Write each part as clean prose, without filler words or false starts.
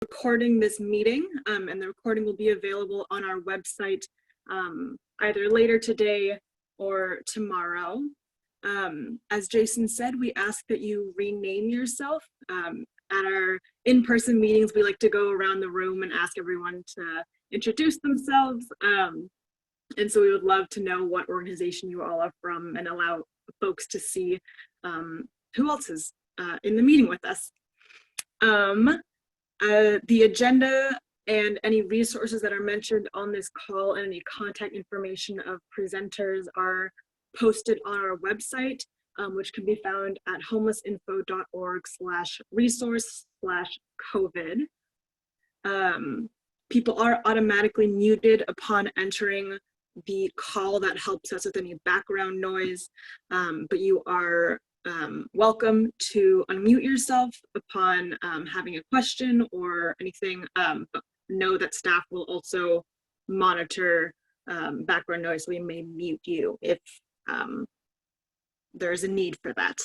recording this meeting, and the recording will be available on our website either later today or tomorrow. As Jason said, we ask that you rename yourself. At our in-person meetings, we like to go around the room and ask everyone to introduce themselves. And so we would love to know what organization you all are from and allow folks to see who else is in the meeting with us. The agenda and any resources that are mentioned on this call and any contact information of presenters are posted on our website, which can be found at homelessinfo.org/resource/COVID. People are automatically muted upon entering the call. That helps us with any background noise, but you are welcome to unmute yourself upon having a question or anything, but know that staff will also monitor background noise. We may mute you if there's a need for that.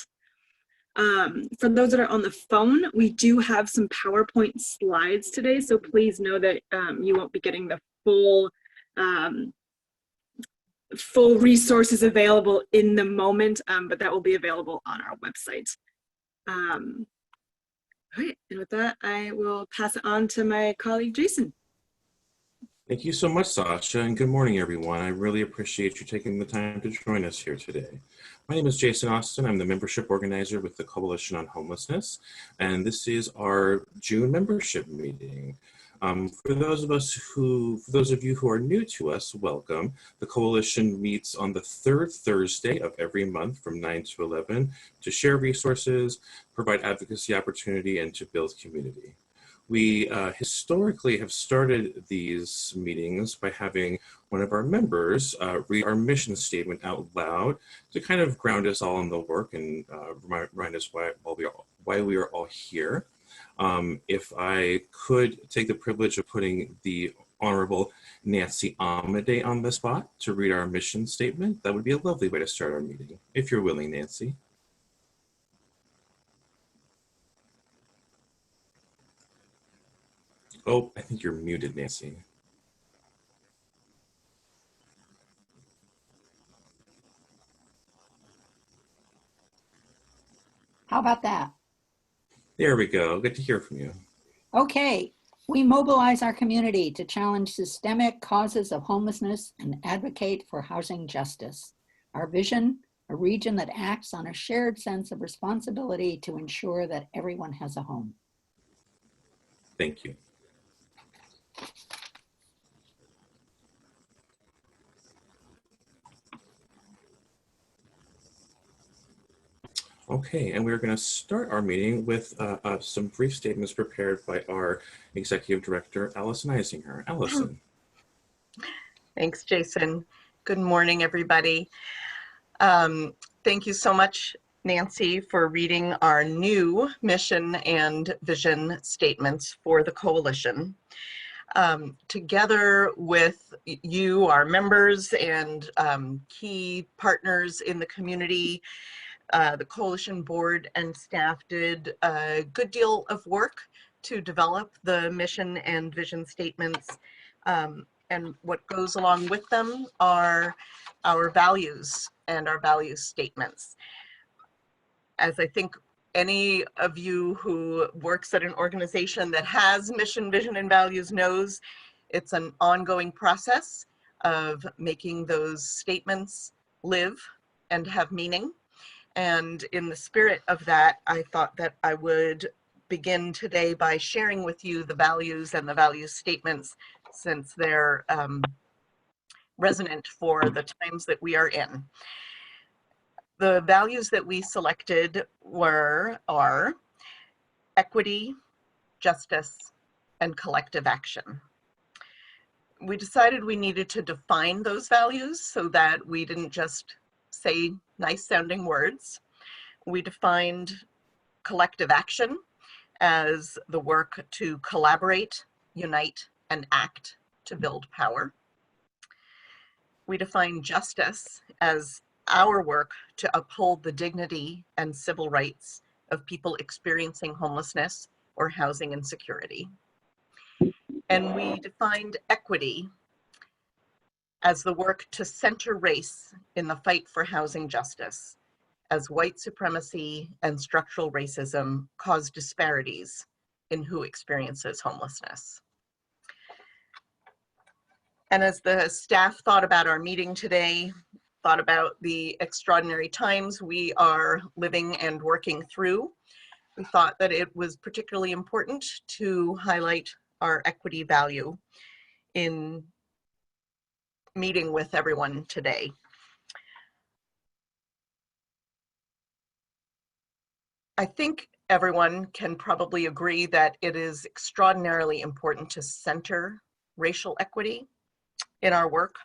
For those that are on the phone, we do have some PowerPoint slides today, so please know that you won't be getting the full resources available in the moment, but that will be available on our website. All right, and with that, I will pass it on to my colleague, Jason. Thank you so much, Sasha, and good morning, everyone. I really appreciate you taking the time to join us here today. My name is Jason Austin. I'm the membership organizer with the Coalition on Homelessness, and this is our June membership meeting. For those of you who are new to us, welcome. The Coalition meets on the third Thursday of every month from 9 to 11 to share resources, provide advocacy opportunity, and to build community. We historically have started these meetings by having one of our members read our mission statement out loud to kind of ground us all in the work and remind us why we are all here. If I could take the privilege of putting the Honorable Nancy Amade on the spot to read our mission statement, that would be a lovely way to start our meeting, if you're willing, Nancy. Oh, I think you're muted, Nancy. How about that? There we go. Good to hear from you. Okay, we mobilize our community to challenge systemic causes of homelessness and advocate for housing justice. Our vision, a region that acts on a shared sense of responsibility to ensure that everyone has a home. Thank you. Okay, and we're going to start our meeting with some brief statements prepared by our Executive Director, Allison Isinger. Allison. Thanks, Jason. Good morning, everybody. Thank you so much, Nancy, for reading our new mission and vision statements for the Coalition. Together with you, our members, and key partners in the community, the Coalition board and staff did a good deal of work to develop the mission and vision statements. And what goes along with them are our values and our value statements. As I think any of you who works at an organization that has mission, vision, and values knows, it's an ongoing process of making those statements live and have meaning. And in the spirit of that, I thought that I would begin today by sharing with you the values and the value statements, since they're resonant for the times that we are in. The values that we selected are equity, justice, and collective action. We decided we needed to define those values so that we didn't just say nice sounding words. We defined collective action as the work to collaborate, unite, and act to build power. We define justice as our work to uphold the dignity and civil rights of people experiencing homelessness or housing insecurity. And we defined equity as the work to center race in the fight for housing justice, as white supremacy and structural racism cause disparities in who experiences homelessness. And as the staff thought about our meeting today, thought about the extraordinary times we are living and working through, we thought that it was particularly important to highlight our equity value in meeting with everyone today. I think everyone can probably agree that it is extraordinarily important to center racial equity in our work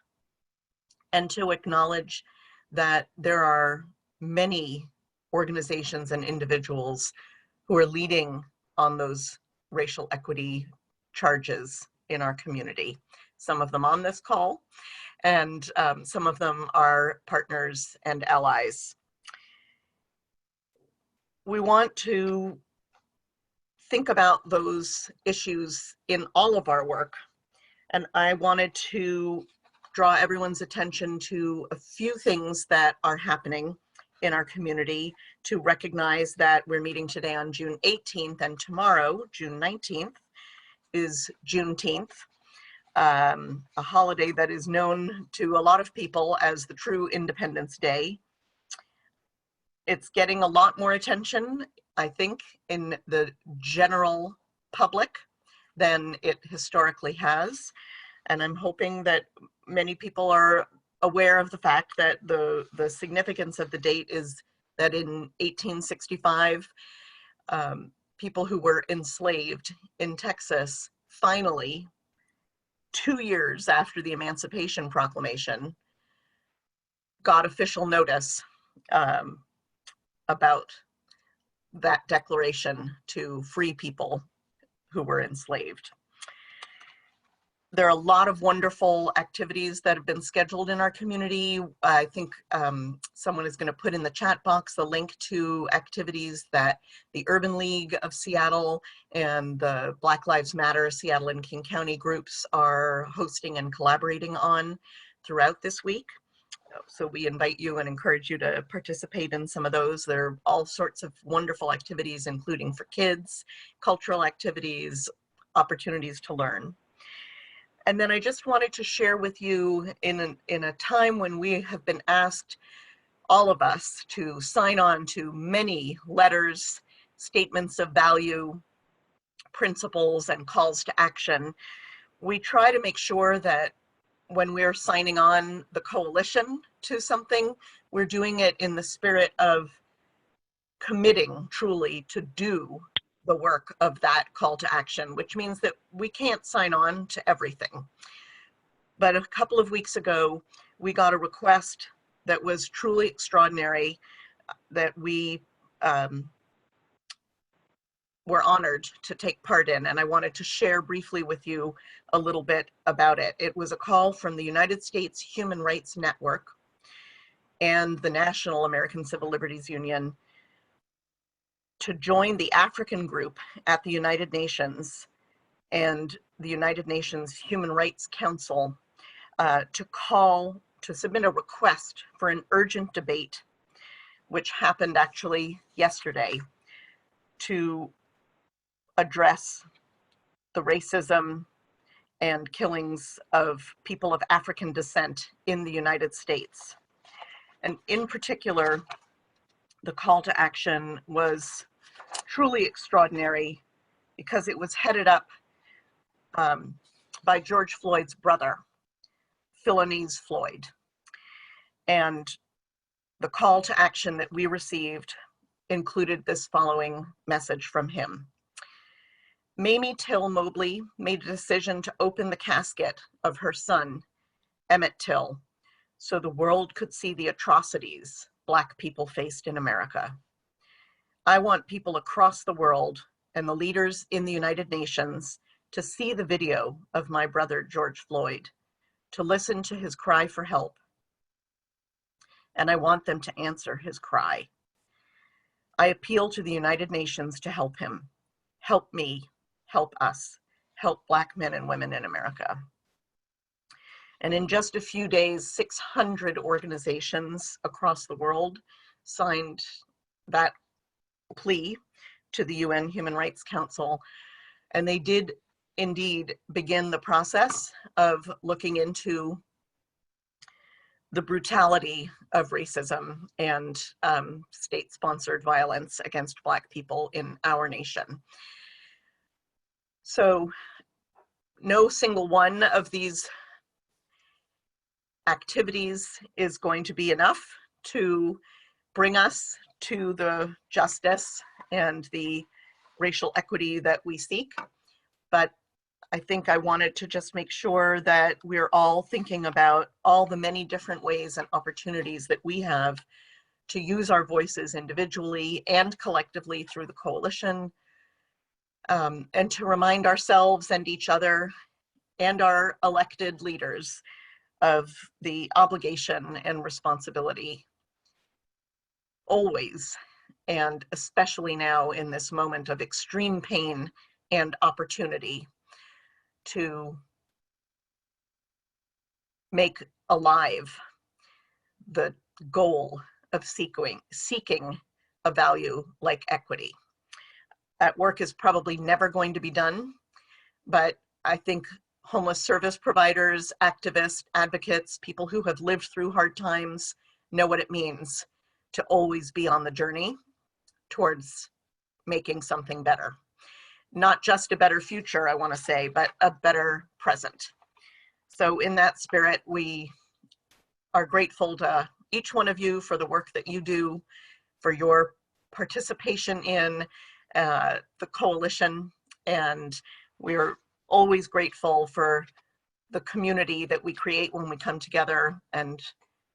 and to acknowledge that there are many organizations and individuals who are leading on those racial equity charges in our community. Some of them on this call, and some of them are partners and allies. We want to think about those issues in all of our work, and I wanted to draw everyone's attention to a few things that are happening in our community to recognize that we're meeting today on June 18th, and tomorrow, June 19th, is Juneteenth, a holiday that is known to a lot of people as the true Independence Day. It's getting a lot more attention, I think, in the general public than it historically has. And I'm hoping that many people are aware of the fact that the significance of the date is that in 1865, people who were enslaved in Texas finally, 2 years after the Emancipation Proclamation, got official notice about that declaration to free people who were enslaved. There are a lot of wonderful activities that have been scheduled in our community. I think someone is going to put in the chat box the link to activities that the Urban League of Seattle and the Black Lives Matter Seattle and King County groups are hosting and collaborating on throughout this week. So we invite you and encourage you to participate in some of those. There are all sorts of wonderful activities, including for kids, cultural activities, opportunities to learn. And then I just wanted to share with you in a time when we have been asked, all of us, to sign on to many letters, statements of value, principles, and calls to action. We try to make sure that when we're signing on the coalition to something, we're doing it in the spirit of committing truly to do the work of that call to action, which means that we can't sign on to everything. But a couple of weeks ago, we got a request that was truly extraordinary that we were honored to take part in, and I wanted to share briefly with you a little bit about it. It was a call from the United States Human Rights Network and the National American Civil Liberties Union to join the African group at the United Nations and the United Nations Human Rights Council to submit a request for an urgent debate, which happened actually yesterday, to address the racism and killings of people of African descent in the United States. And in particular, the call to action was truly extraordinary because it was headed up by George Floyd's brother, Philonise Floyd. And the call to action that we received included this following message from him. Mamie Till Mobley made a decision to open the casket of her son, Emmett Till, so the world could see the atrocities Black people faced in America. I want people across the world and the leaders in the United Nations to see the video of my brother, George Floyd, to listen to his cry for help. And I want them to answer his cry. I appeal to the United Nations to help him. Help me, help us, help Black men and women in America. And in just a few days, 600 organizations across the world signed that plea to the UN Human Rights Council. And they did indeed begin the process of looking into the brutality of racism and state-sponsored violence against Black people in our nation. So no single one of these activities is going to be enough to bring us to the justice and the racial equity that we seek. But I think I wanted to just make sure that we're all thinking about all the many different ways and opportunities that we have to use our voices individually and collectively through the coalition, and to remind ourselves and each other and our elected leaders of the obligation and responsibility always, and especially now in this moment of extreme pain and opportunity, to make alive the goal of seeking a value like equity. That work is probably never going to be done, but I think homeless service providers, activists, advocates, people who have lived through hard times know what it means to always be on the journey towards making something better. Not just a better future, I want to say, but a better present. So in that spirit, we are grateful to each one of you for the work that you do, for your participation in the coalition, and we're always grateful for the community that we create when we come together, and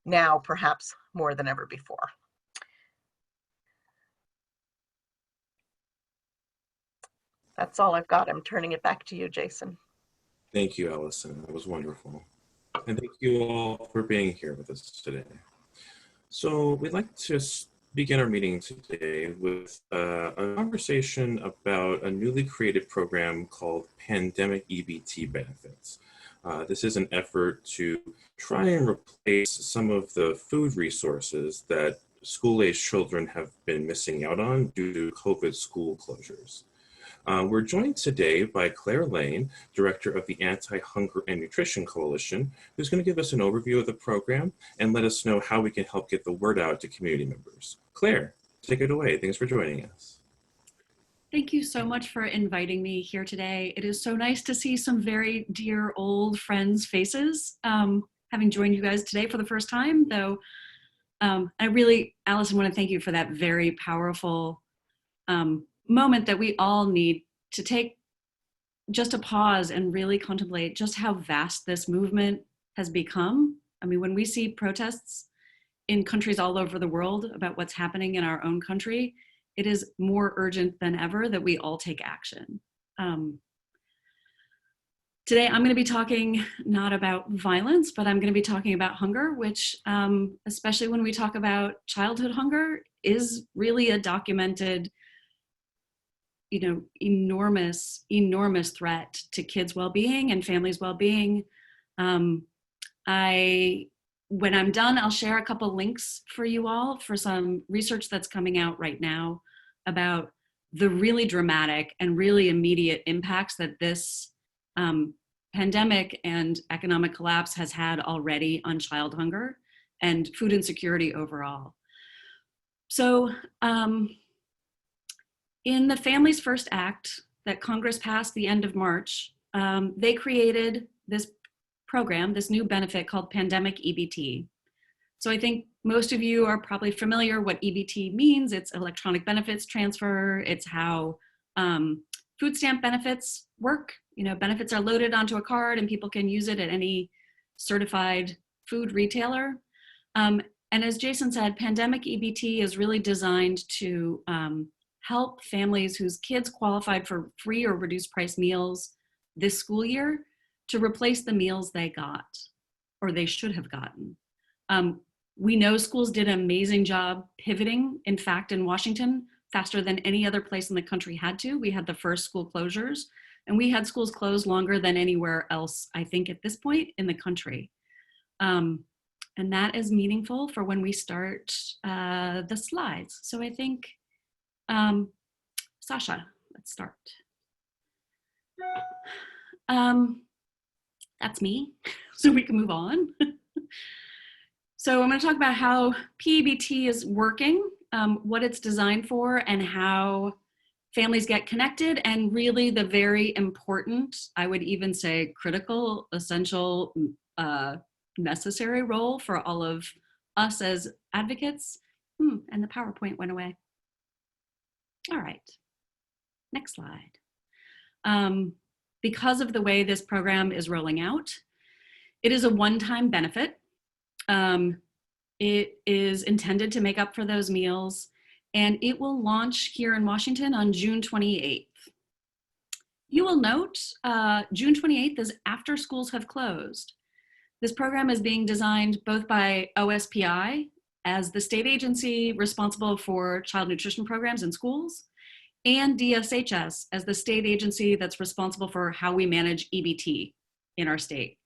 now perhaps more than ever before. That's all I've got. I'm turning it back to you, Jason. Thank you, Allison. That was wonderful. And thank you all for being here with us today. So we'd like to begin our meeting today with a conversation about a newly created program called Pandemic EBT Benefits. This is an effort to try and replace some of the food resources that school-aged children have been missing out on due to COVID school closures. We're joined today by Claire Lane, Director of the Anti-Hunger and Nutrition Coalition, who's going to give us an overview of the program and let us know how we can help get the word out to community members. Claire, take it away. Thanks for joining us. Thank you so much for inviting me here today. It is so nice to see some very dear old friends' faces, having joined you guys today for the first time, though. I really, Allison, want to thank you for that very powerful moment that we all need to take just a pause and really contemplate just how vast this movement has become. I mean, when we see protests in countries all over the world about what's happening in our own country, it is more urgent than ever that we all take action. Today, I'm going to be talking not about violence, but I'm going to be talking about hunger, which, especially when we talk about childhood hunger, is really a documented, enormous threat to kids' well-being and families' well-being. When I'm done, I'll share a couple links for you all for some research that's coming out right now about the really dramatic and really immediate impacts that this pandemic and economic collapse has had already on child hunger and food insecurity overall. So in the Families First Act that Congress passed the end of March, they created this program, this new benefit called Pandemic EBT. So I think most of you are probably familiar what EBT means. It's electronic benefits transfer. It's how food stamp benefits work. Benefits are loaded onto a card and people can use it at any certified food retailer. And as Jason said, Pandemic EBT is really designed to help families whose kids qualified for free or reduced price meals this school year to replace the meals they got or they should have gotten. We know schools did an amazing job pivoting. In fact, in Washington, faster than any other place in the country had to. We had the first school closures. And we had schools closed longer than anywhere else, I think, at this point in the country. And that is meaningful for when we start the slides. So I think, Sasha, let's start. That's me, so we can move on. So I'm going to talk about how PEBT is working, what it's designed for, and how families get connected, and really the very important, I would even say critical, essential, necessary role for all of us as advocates. And the PowerPoint went away. All right, next slide. Because of the way this program is rolling out, it is a one-time benefit. It is intended to make up for those meals, and it will launch here in Washington on June 28th. You will note June 28th is after schools have closed. This program is being designed both by OSPI as the state agency responsible for child nutrition programs in schools, and DSHS as the state agency that's responsible for how we manage EBT in our state.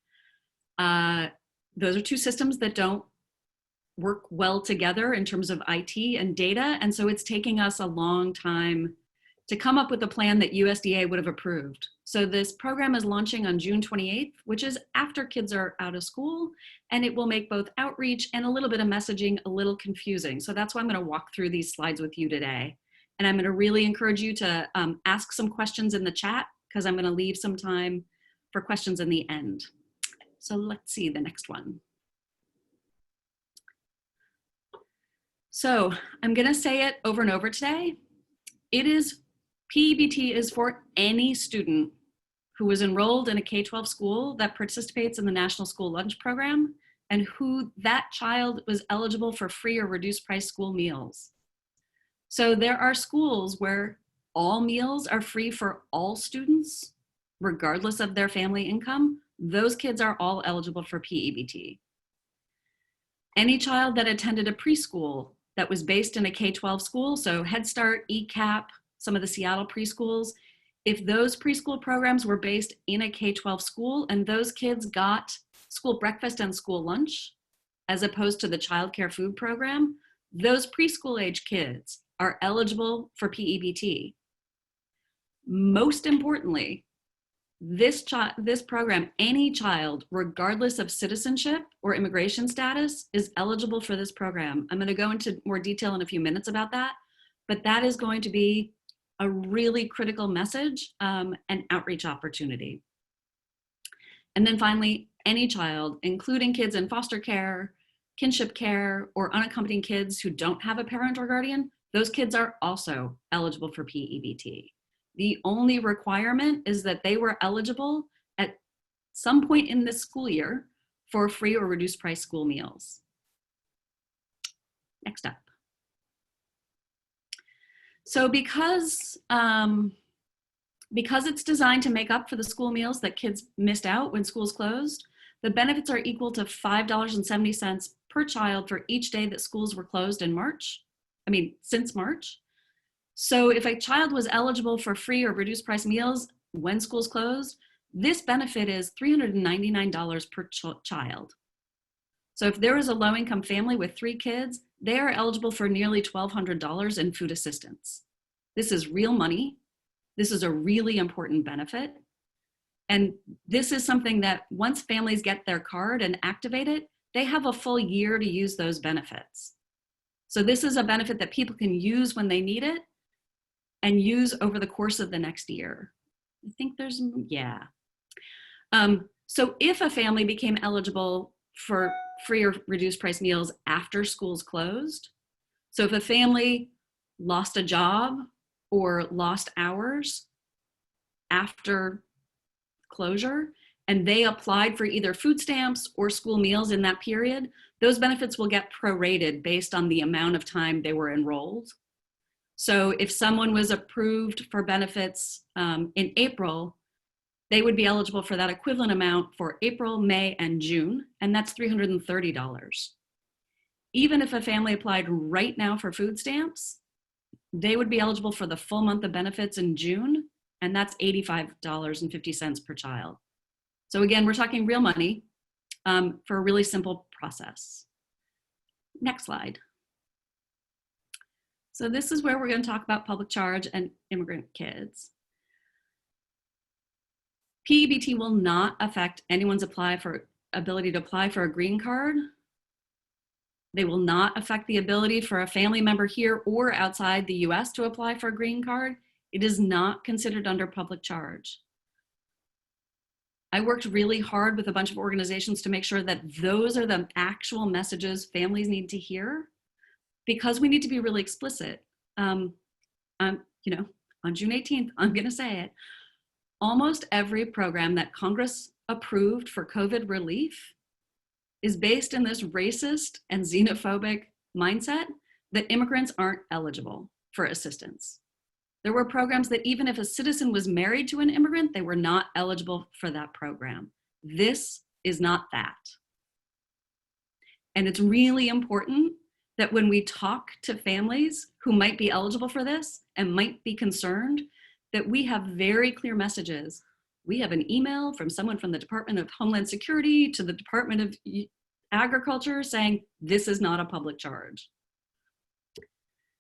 Those are two systems that don't work well together in terms of IT and data, and so it's taking us a long time to come up with a plan that USDA would have approved. So this program is launching on June 28th, which is after kids are out of school, and it will make both outreach and a little bit of messaging a little confusing. So that's why I'm going to walk through these slides with you today. And I'm going to really encourage you to ask some questions in the chat, because I'm going to leave some time for questions in the end. So let's see the next one. So I'm going to say it over and over today. PEBT is for any student who was enrolled in a K-12 school that participates in the National School Lunch Program, and who that child was eligible for free or reduced price school meals. So there are schools where all meals are free for all students, regardless of their family income. Those kids are all eligible for PEBT. Any child that attended a preschool that was based in a K-12 school, so Head Start, ECAP, some of the Seattle preschools, if those preschool programs were based in a K-12 school and those kids got school breakfast and school lunch, as opposed to the childcare food program, those preschool age kids are eligible for PEBT. Most importantly, this program, any child, regardless of citizenship or immigration status, is eligible for this program. I'm going to go into more detail in a few minutes about that, but that is going to be a really critical message and outreach opportunity. And then finally, any child, including kids in foster care, kinship care, or unaccompanied kids who don't have a parent or guardian, those kids are also eligible for PEBT. The only requirement is that they were eligible at some point in this school year for free or reduced price school meals. Next up. So because it's designed to make up for the school meals that kids missed out when schools closed, the benefits are equal to $5.70 per child for each day that schools were closed in since March. So if a child was eligible for free or reduced price meals when schools closed, this benefit is $399 per child. So if there is a low-income family with 3 kids, they are eligible for nearly $1,200 in food assistance. This is real money. This is a really important benefit. And this is something that once families get their card and activate it, they have a full year to use those benefits. So this is a benefit that people can use when they need it and use over the course of the next year. I think there's, yeah. So if a family became eligible for free or reduced price meals after schools closed, so if a family lost a job or lost hours after closure, and they applied for either food stamps or school meals in that period, those benefits will get prorated based on the amount of time they were enrolled. So if someone was approved for benefits in April, they would be eligible for that equivalent amount for April, May, and June, and that's $330. Even if a family applied right now for food stamps, they would be eligible for the full month of benefits in June, and that's $85.50 per child. So again, we're talking real money for a really simple process. Next slide. So this is where we're going to talk about public charge and immigrant kids. PEBT will not affect anyone's ability to apply for a green card. They will not affect the ability for a family member here or outside the US to apply for a green card. It is not considered under public charge. I worked really hard with a bunch of organizations to make sure that those are the actual messages families need to hear, because we need to be really explicit. On June 18th, I'm gonna say it. Almost every program that Congress approved for COVID relief is based in this racist and xenophobic mindset that immigrants aren't eligible for assistance. There were programs that even if a citizen was married to an immigrant, they were not eligible for that program. This is not that. And it's really important that when we talk to families who might be eligible for this and might be concerned, that we have very clear messages. We have an email from someone from the Department of Homeland Security to the Department of Agriculture saying this is not a public charge.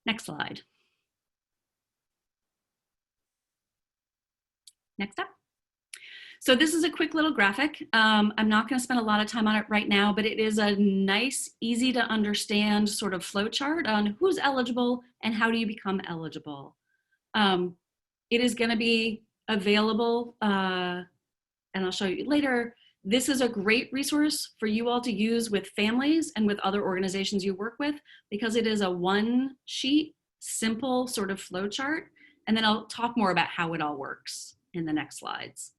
Next slide. Next up. So this is a quick little graphic. I'm not going to spend a lot of time on it right now, but it is a nice, easy to understand sort of flow chart on who's eligible and how do you become eligible. It is going to be available, and I'll show you later. This is a great resource for you all to use with families and with other organizations you work with, because it is a one sheet, simple sort of flow chart. And then I'll talk more about how it all works in the next slides.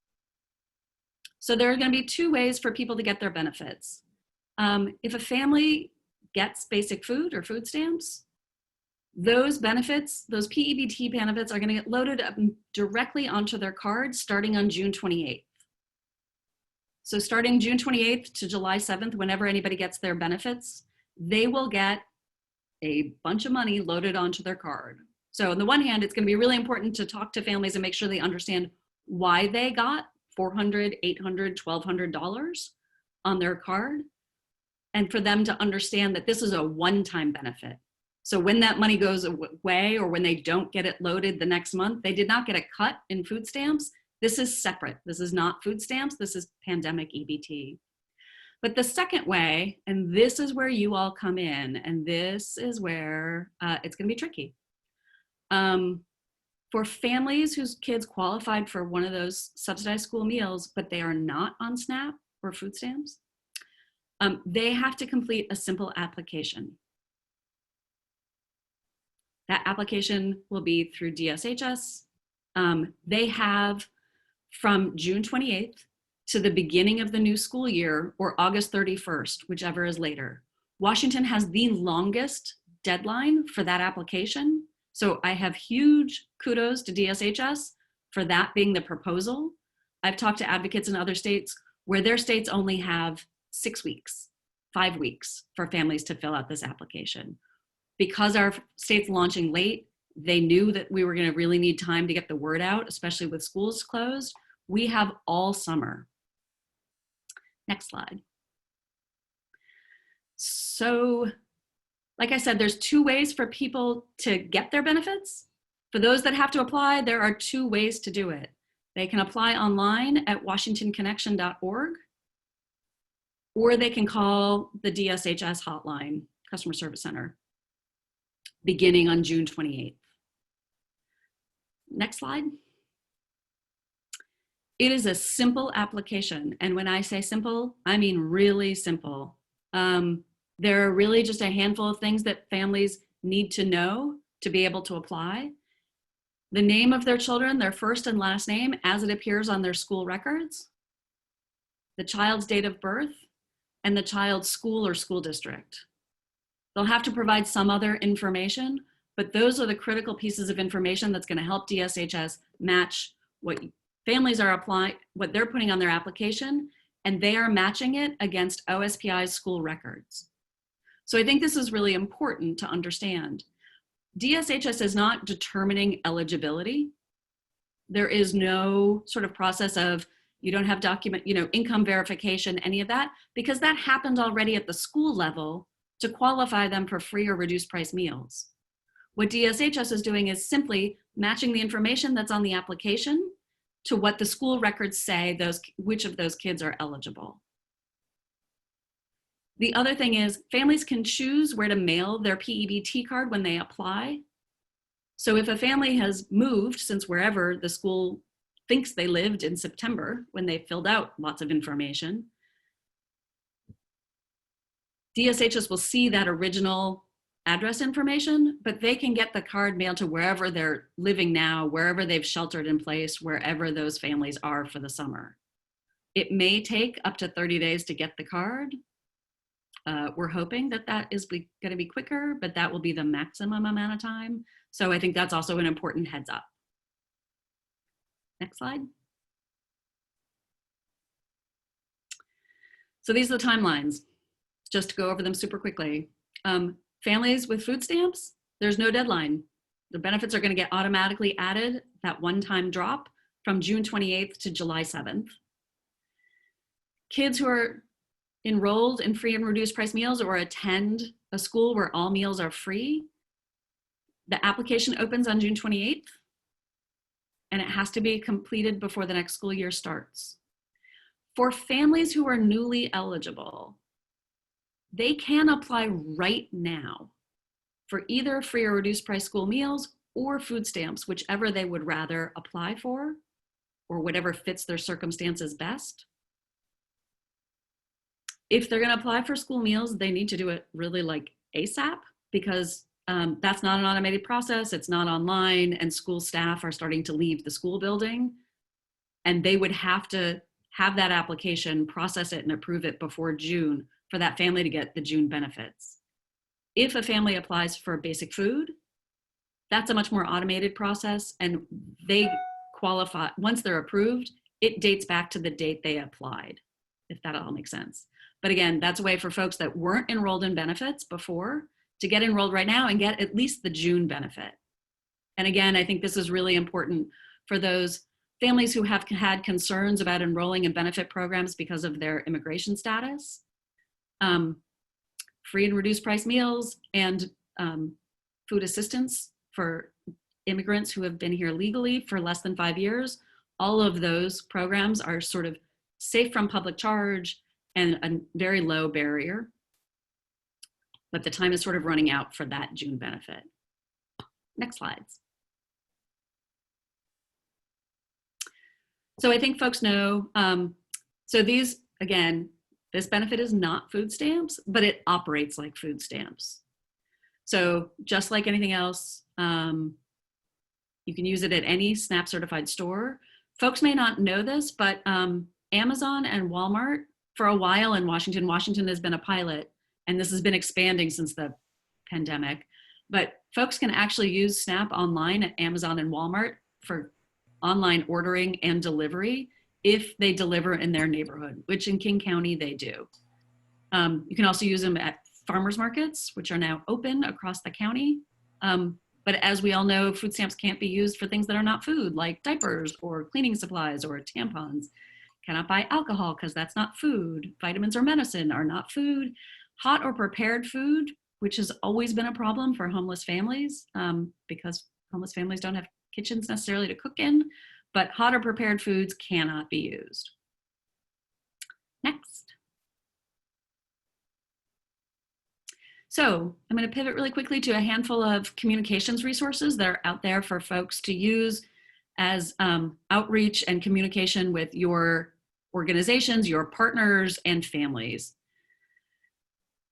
So there are going to be two ways for people to get their benefits. If a family gets basic food or food stamps, those benefits, those PEBT benefits are going to get loaded up directly onto their card starting on June 28th. So starting June 28th to July 7th, whenever anybody gets their benefits, they will get a bunch of money loaded onto their card. So on the one hand, it's going to be really important to talk to families and make sure they understand why they got $400, $800, $1,200 on their card, and for them to understand that this is a one-time benefit. So when that money goes away or when they don't get it loaded the next month, they did not get a cut in food stamps. This is separate. This is not food stamps. This is pandemic EBT. But the second way, and this is where you all come in, and this is where it's going to be tricky. For families whose kids qualified for one of those subsidized school meals, but they are not on SNAP or food stamps, they have to complete a simple application. That application will be through DSHS. They have from June 28th to the beginning of the new school year, or August 31st, whichever is later. Washington has the longest deadline for that application. So I have huge kudos to DSHS for that being the proposal. I've talked to advocates in other states where their states only have 6 weeks, 5 weeks for families to fill out this application. Because our state's launching late, they knew that we were going to really need time to get the word out, especially with schools closed. We have all summer. Next slide. So, like I said, there's two ways for people to get their benefits. For those that have to apply, there are two ways to do it. They can apply online at washingtonconnection.org, or they can call the DSHS hotline, Customer Service Center, beginning on June 28th. Next slide. It is a simple application. And when I say simple, I mean really simple. There are really just a handful of things that families need to know to be able to apply. The name of their children, their first and last name as it appears on their school records, the child's date of birth, and the child's school or school district. They'll have to provide some other information, but those are the critical pieces of information that's going to help DSHS match what families are applying, what they're putting on their application, and they are matching it against OSPI's school records. So I think this is really important to understand. DSHS is not determining eligibility. There is no sort of process of, you don't have document, income verification, any of that, because that happened already at the school level to qualify them for free or reduced price meals. What DSHS is doing is simply matching the information that's on the application to what the school records say which of those kids are eligible. The other thing is families can choose where to mail their PEBT card when they apply. So if a family has moved since wherever the school thinks they lived in September when they filled out lots of information, DSHS will see that original address information, but they can get the card mailed to wherever they're living now, wherever they've sheltered in place, wherever those families are for the summer. It may take up to 30 days to get the card. We're hoping that is going to be quicker, but that will be the maximum amount of time. So I think that's also an important heads up. Next slide. So these are the timelines, just to go over them super quickly. Families with food stamps, there's no deadline. The benefits are going to get automatically added, that one-time drop, from June 28th to July 7th. Kids who are enrolled in free and reduced price meals or attend a school where all meals are free, the application opens on June 28th, and it has to be completed before the next school year starts. For families who are newly eligible, they can apply right now for either free or reduced price school meals or food stamps, whichever they would rather apply for, or whatever fits their circumstances best. If they're gonna apply for school meals, they need to do it really like ASAP, because that's not an automated process, it's not online, and school staff are starting to leave the school building, and they would have to have that application, process it, and approve it before June for that family to get the June benefits. If a family applies for basic food, that's a much more automated process, and they qualify, once they're approved, it dates back to the date they applied, if that all makes sense. But again, that's a way for folks that weren't enrolled in benefits before to get enrolled right now and get at least the June benefit. And again, I think this is really important for those families who have had concerns about enrolling in benefit programs because of their immigration status. Free and reduced price meals and food assistance for immigrants who have been here legally for less than 5 years. All of those programs are sort of safe from public charge and a very low barrier. But the time is sort of running out for that June benefit. Next slides. So I think folks know, so these, again, this benefit is not food stamps, but it operates like food stamps. So just like anything else, you can use it at any SNAP certified store. Folks may not know this, but Amazon and Walmart, for a while in Washington has been a pilot, and this has been expanding since the pandemic, but folks can actually use SNAP online at Amazon and Walmart for online ordering and delivery if they deliver in their neighborhood, which in King County they do. You can also use them at farmers markets, which are now open across the county. But as we all know, food stamps can't be used for things that are not food, like diapers or cleaning supplies or tampons. Cannot buy alcohol because that's not food. Vitamins or medicine are not food. Hot or prepared food, which has always been a problem for homeless families, because homeless families don't have kitchens necessarily to cook in, but hot or prepared foods cannot be used. Next. So I'm going to pivot really quickly to a handful of communications resources that are out there for folks to use as outreach and communication with your organizations, your partners, and families.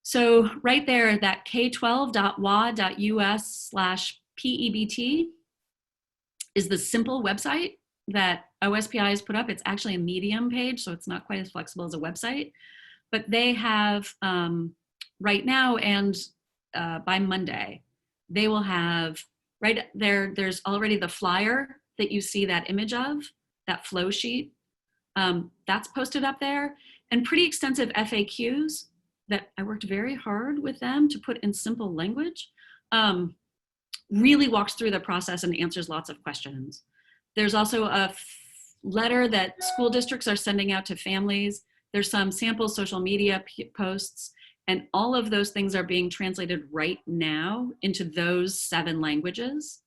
So right there, that k12.wa.us/PEBT is the simple website that OSPI has put up. It's actually a Medium page, so it's not quite as flexible as a website. But they have, right now and by Monday, they will have, right there, there's already the flyer that you see that image of, that flow sheet. That's posted up there, and pretty extensive FAQs that I worked very hard with them to put in simple language. Really walks through the process and answers lots of questions. There's also a letter that school districts are sending out to families. There's some sample social media posts, and all of those things are being translated right now into those 7 languages.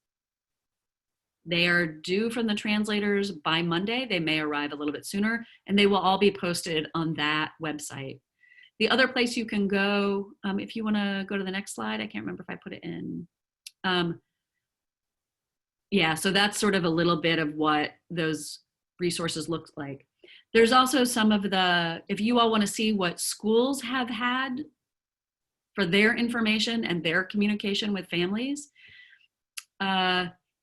They are due from the translators by Monday. They may arrive a little bit sooner, and they will all be posted on that website. The other place you can go, if you want to go to the next slide, I can't remember if I put it in. Yeah, so that's sort of a little bit of what those resources look like. There's also some of the, if you all want to see what schools have had for their information and their communication with families,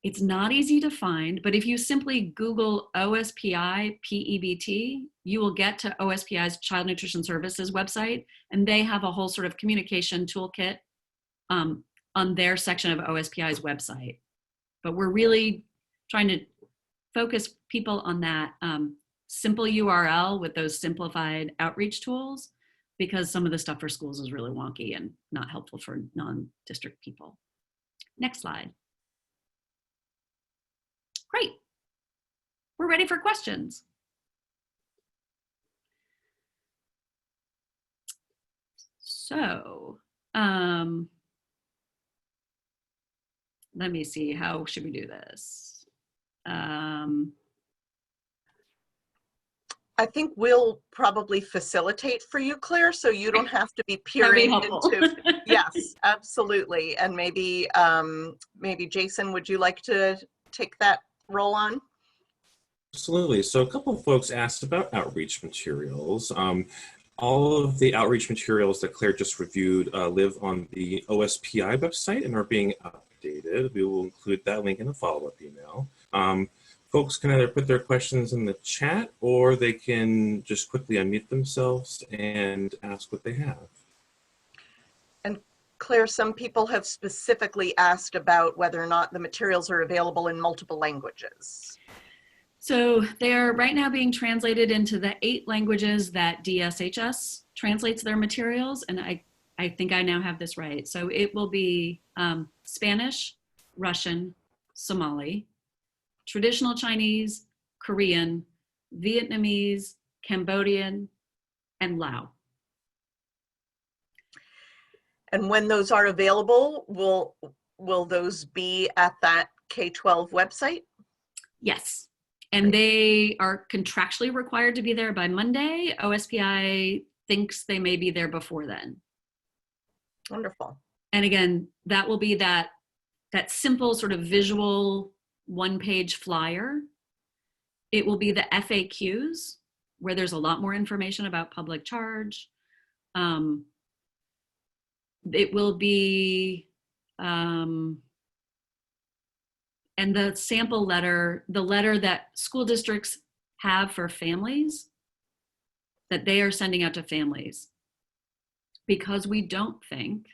it's not easy to find, but if you simply Google OSPI PEBT, you will get to OSPI's Child Nutrition Services website, and they have a whole sort of communication toolkit on their section of OSPI's website. But we're really trying to focus people on that simple URL with those simplified outreach tools, because some of the stuff for schools is really wonky and not helpful for non-district people. Next slide. Great. We're ready for questions. So, let me see, how should we do this? I think we'll probably facilitate for you, Claire, so you don't have to be peering into. Yes, absolutely. And maybe maybe Jason, would you like to take that role on? Absolutely. So a couple of folks asked about outreach materials. All of the outreach materials that Claire just reviewed live on the OSPI website and are being updated. We will include that link in a follow-up email. Folks can either put their questions in the chat, or they can just quickly unmute themselves and ask what they have. And Claire, some people have specifically asked about whether or not the materials are available in multiple languages. So they're right now being translated into the 8 languages that DSHS translates their materials. And I think I now have this right. So it will be Spanish, Russian, Somali, traditional Chinese, Korean, Vietnamese, Cambodian, and Lao. And when those are available, will those be at that K-12 website? Yes. And they are contractually required to be there by Monday. OSPI thinks they may be there before then. Wonderful. And again, that will be that simple sort of visual 1-page flyer. It will be the FAQs, where there's a lot more information about public charge. It will be, and the sample letter, the letter that school districts have for families, that they are sending out to families. Because we don't think,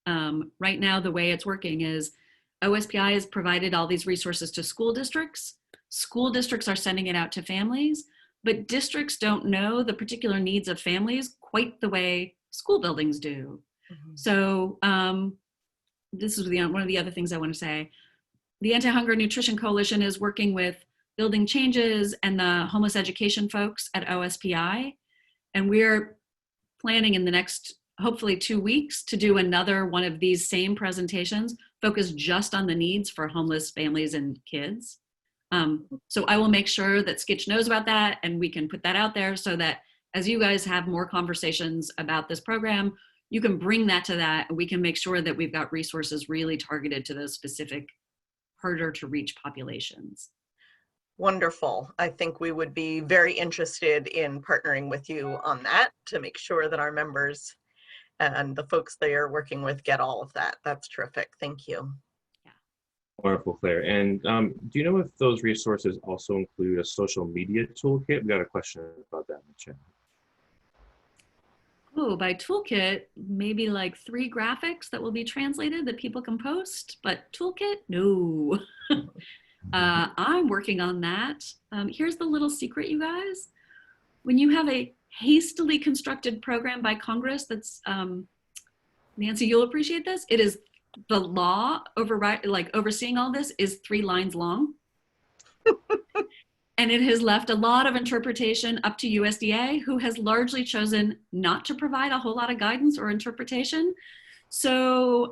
right now the way it's working is OSPI has provided all these resources to school districts. School districts are sending it out to families, but districts don't know the particular needs of families quite the way school buildings do. Mm-hmm. So this is one of the other things I want to say. The Anti-Hunger Nutrition Coalition is working with Building Changes and the homeless education folks at OSPI. And we're planning in the next, hopefully 2 weeks, to do another one of these same presentations focused just on the needs for homeless families and kids. So I will make sure that Skitch knows about that, and we can put that out there so that as you guys have more conversations about this program, you can bring that to that, and we can make sure that we've got resources really targeted to those specific harder to reach populations. Wonderful. I think we would be very interested in partnering with you on that to make sure that our members and the folks they are working with get all of that. That's terrific. Thank you. Yeah. Wonderful, Claire. And do you know if those resources also include a social media toolkit? We got a question about that in the chat. Oh, by toolkit, maybe like 3 graphics that will be translated that people can post, but toolkit, no. I'm working on that. Here's the little secret, you guys. When you have a hastily constructed program by Congress that's, Nancy, you'll appreciate this. It is the law overseeing all this is 3 lines long. And it has left a lot of interpretation up to USDA, who has largely chosen not to provide a whole lot of guidance or interpretation. So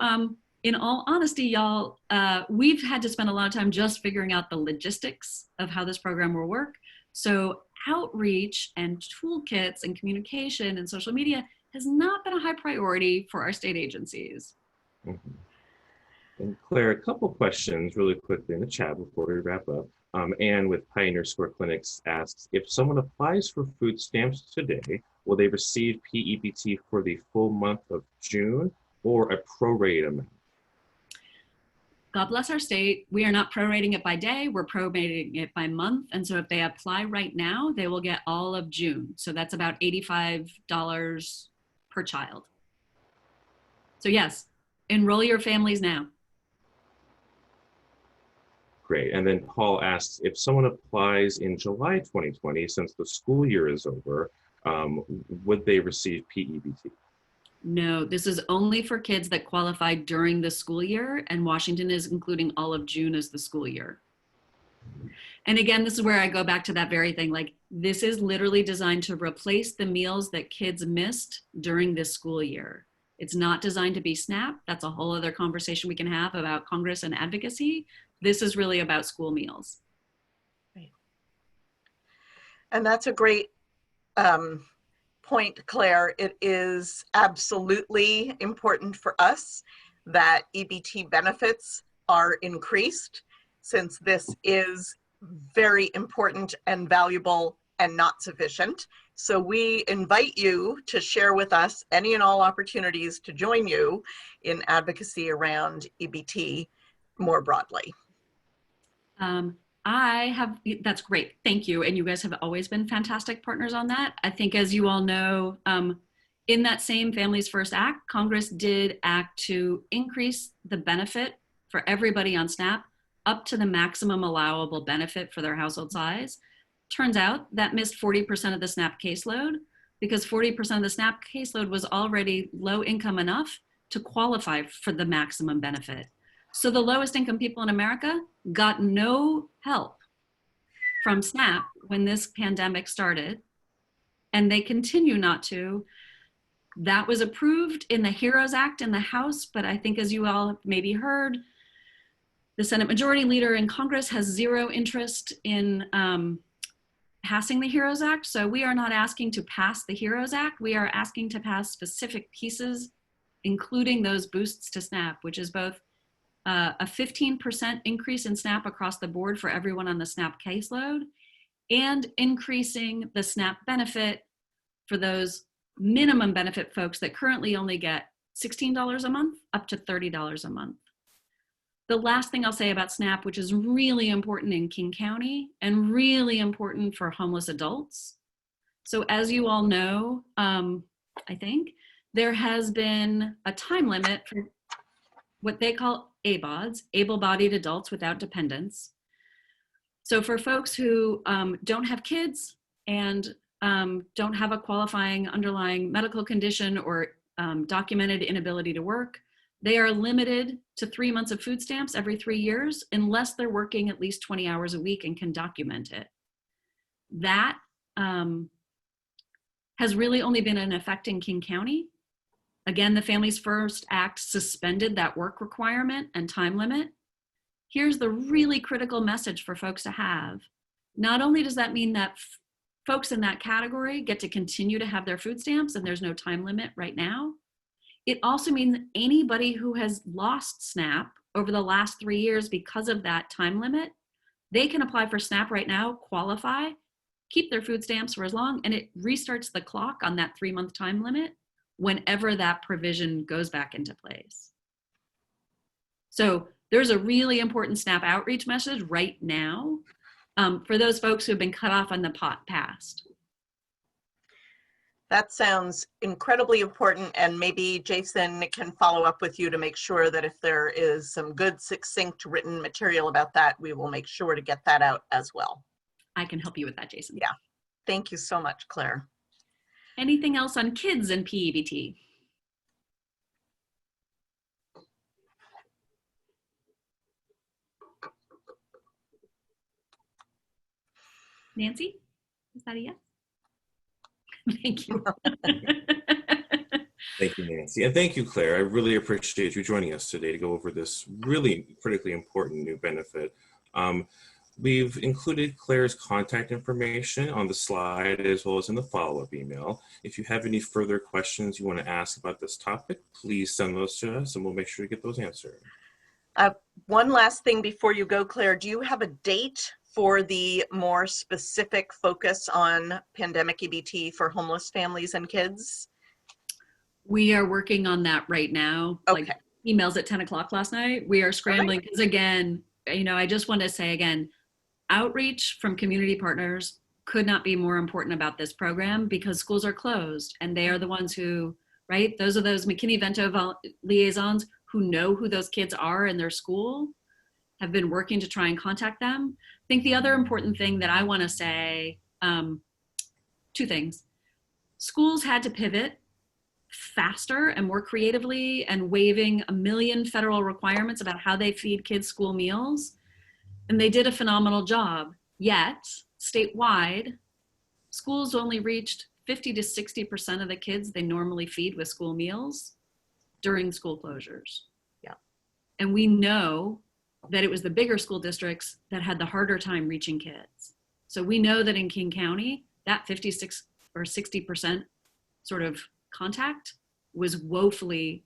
in all honesty, y'all, we've had to spend a lot of time just figuring out the logistics of how this program will work. So outreach and toolkits and communication and social media has not been a high priority for our state agencies. Mhm. And Claire, a couple questions really quickly in the chat before we wrap up. Anne with Pioneer Square Clinics asks, if someone applies for food stamps today, will they receive PEBT for the full month of June or a prorated amount? God bless our state. We are not prorating it by day, we're prorating it by month. And so if they apply right now, they will get all of June. So that's about $85 per child. So yes, enroll your families now. Great. And then Paul asks, if someone applies in July 2020, since the school year is over, would they receive PEBT? No, this is only for kids that qualify during the school year, and Washington is including all of June as the school year. And again, this is where I go back to that very thing. Like, this is literally designed to replace the meals that kids missed during this school year. It's not designed to be SNAP. That's a whole other conversation we can have about Congress and advocacy. This is really about school meals. Right. And that's a great point, Claire. It is absolutely important for us that EBT benefits are increased, since this is very important and valuable and not sufficient. So we invite you to share with us any and all opportunities to join you in advocacy around EBT more broadly. That's great. Thank you. And you guys have always been fantastic partners on that. I think, as you all know, in that same Families First Act, Congress did act to increase the benefit for everybody on SNAP up to the maximum allowable benefit for their household size. Turns out that missed 40% of the SNAP caseload, because 40% of the SNAP caseload was already low income enough to qualify for the maximum benefit. So the lowest income people in America got no help from SNAP when this pandemic started, and they continue not to. That was approved in the HEROES Act in the House, but I think, as you all have maybe heard, the Senate Majority Leader in Congress has zero interest in passing the HEROES Act. So we are not asking to pass the HEROES Act. We are asking to pass specific pieces, including those boosts to SNAP, which is both a 15% increase in SNAP across the board for everyone on the SNAP caseload, and increasing the SNAP benefit for those minimum benefit folks that currently only get $16 a month up to $30 a month. The last thing I'll say about SNAP, which is really important in King County and really important for homeless adults. So as you all know, I think, there has been a time limit for what they call ABODs, able-bodied adults without dependents. So for folks who don't have kids and don't have a qualifying underlying medical condition or documented inability to work, they are limited to 3 months of food stamps every 3 years unless they're working at least 20 hours a week and can document it. That has really only been in effect in King County. Again, the Families First Act suspended that work requirement and time limit. Here's the really critical message for folks to have. Not only does that mean that folks in that category get to continue to have their food stamps and there's no time limit right now, it also means anybody who has lost SNAP over the last 3 years because of that time limit, they can apply for SNAP right now, qualify, keep their food stamps for as long, and it restarts the clock on that 3-month time limit whenever that provision goes back into place. So there's a really important SNAP outreach message right now for those folks who have been cut off on the past. That sounds incredibly important, and maybe Jason can follow up with you to make sure that if there is some good, succinct written material about that, we will make sure to get that out as well. I can help you with that, Jason. Yeah, thank you so much, Claire. Anything else on kids and PEBT? Nancy, is that a yes? Thank you. Thank you, Nancy. And thank you, Claire. I really appreciate you joining us today to go over this really critically important new benefit. We've included Claire's contact information on the slide as well as in the follow-up email. If you have any further questions you want to ask about this topic, please send those to us and we'll make sure to get those answered. One last thing before you go, Claire, do you have a date for the more specific focus on pandemic EBT for homeless families and kids? We are working on that right now. Okay. Like emails at 10 o'clock last night. We are scrambling because again, I just want to say again, outreach from community partners could not be more important about this program because schools are closed and they are the ones who, right? Those are those McKinney-Vento liaisons who know who those kids are in their school, have been working to try and contact them. I think the other important thing that I want to say, two things. Schools had to pivot faster and more creatively and waiving a million federal requirements about how they feed kids school meals. And they did a phenomenal job. Yet, statewide, schools only reached 50 to 60% of the kids they normally feed with school meals during school closures. Yeah. And we know that it was the bigger school districts that had the harder time reaching kids. So we know that in King County, that 56 or 60% sort of contact was woefully,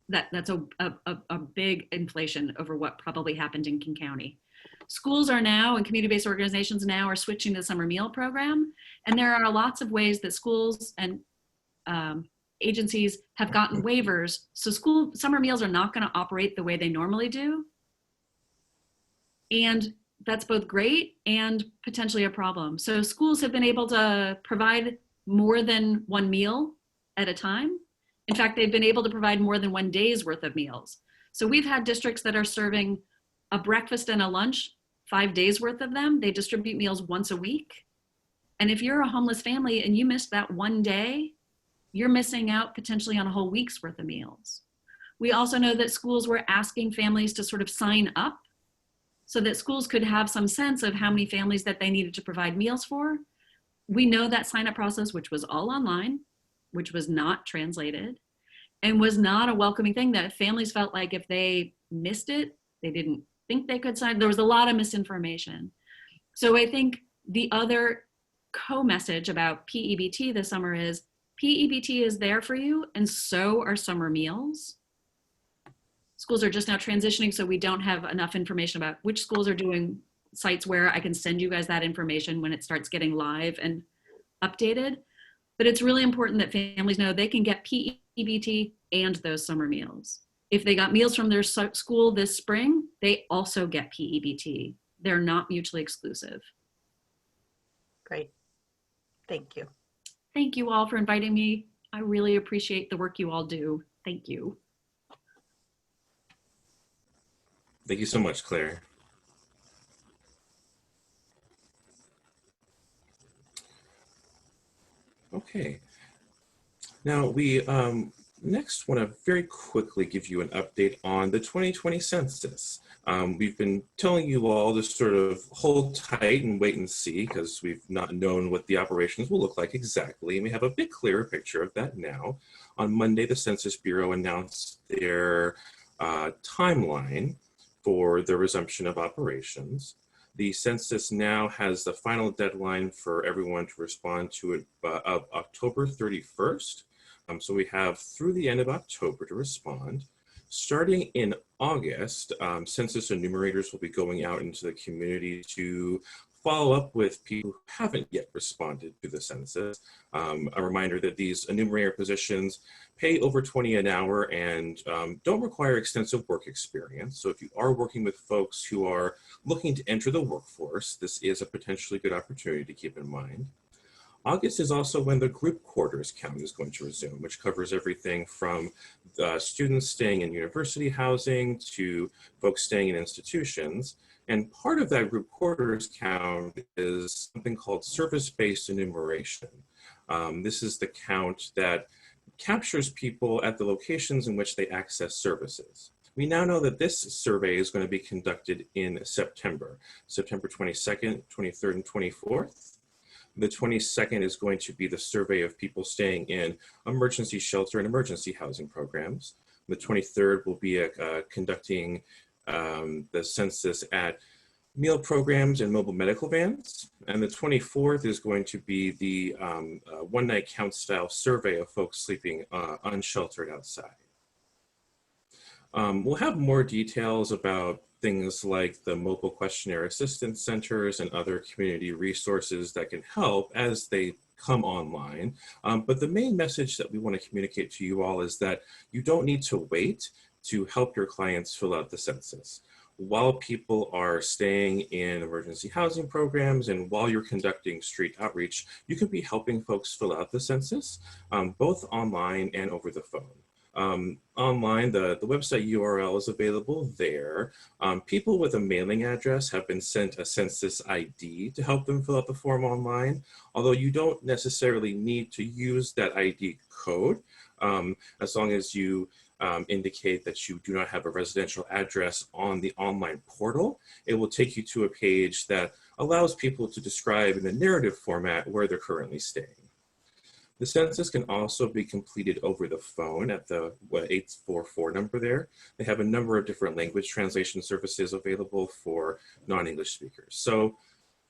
that's a big inflation over what probably happened in King County. Schools are now, and community-based organizations now are switching to the summer meal program. And there are lots of ways that schools and agencies have gotten waivers. So summer meals are not going to operate the way they normally do. And that's both great and potentially a problem. So schools have been able to provide more than one meal at a time. In fact, they've been able to provide more than 1 day's worth of meals. So we've had districts that are serving a breakfast and a lunch, 5 days worth of them. They distribute meals once a week. And if you're a homeless family and you missed that 1 day, you're missing out potentially on a whole week's worth of meals. We also know that schools were asking families to sort of sign up so that schools could have some sense of how many families that they needed to provide meals for. We know that sign up process, which was all online, which was not translated and was not a welcoming thing, that families felt like if they missed it, they didn't think they could sign. There was a lot of misinformation. So I think the other co-message about PEBT this summer is PEBT is there for you, and so are summer meals. Schools are just now transitioning, so we don't have enough information about which schools are doing sites where. I can send you guys that information when it starts getting live and updated. But it's really important that families know they can get PEBT and those summer meals. If they got meals from their school this spring, they also get PEBT. They're not mutually exclusive. Great. Thank you. Thank you all for inviting me. I really appreciate the work you all do. Thank you. Thank you so much, Claire. Okay. Now we next want to very quickly give you an update on the 2020 census. We've been telling you all to sort of hold tight and wait and see because we've not known what the operations will look like exactly, and we have a bit clearer picture of that now. On Monday, the Census Bureau announced their timeline for the resumption of operations. The census now has the final deadline for everyone to respond to it of October 31st. So we have through the end of October to respond. Starting in August, census enumerators will be going out into the community to follow up with people who haven't yet responded to the census. A reminder that these enumerator positions pay over $20 an hour and don't require extensive work experience. So if you are working with folks who are looking to enter the workforce, this is a potentially good opportunity to keep in mind. August is also when the group quarters count is going to resume, which covers everything from students staying in university housing to folks staying in institutions. And part of that group quarters count is something called service-based enumeration. This is the count that captures people at the locations in which they access services. We now know that this survey is going to be conducted in September 22nd, 23rd, and 24th. The 22nd is going to be the survey of people staying in emergency shelter and emergency housing programs. The 23rd will be conducting the census at meal programs and mobile medical vans. And the 24th is going to be the one-night count style survey of folks sleeping unsheltered outside. We'll have more details about things like the mobile questionnaire assistance centers and other community resources that can help as they come online. But the main message that we want to communicate to you all is that you don't need to wait to help your clients fill out the census. While people are staying in emergency housing programs and while you're conducting street outreach, you can be helping folks fill out the census, both online and over the phone. Online, the website URL is available there. People with a mailing address have been sent a census ID to help them fill out the form online, although you don't necessarily need to use that ID code as long as you indicate that you do not have a residential address on the online portal. It will take you to a page that allows people to describe in a narrative format where they're currently staying. The census can also be completed over the phone at the 844 number there. They have a number of different language translation services available for non-English speakers. So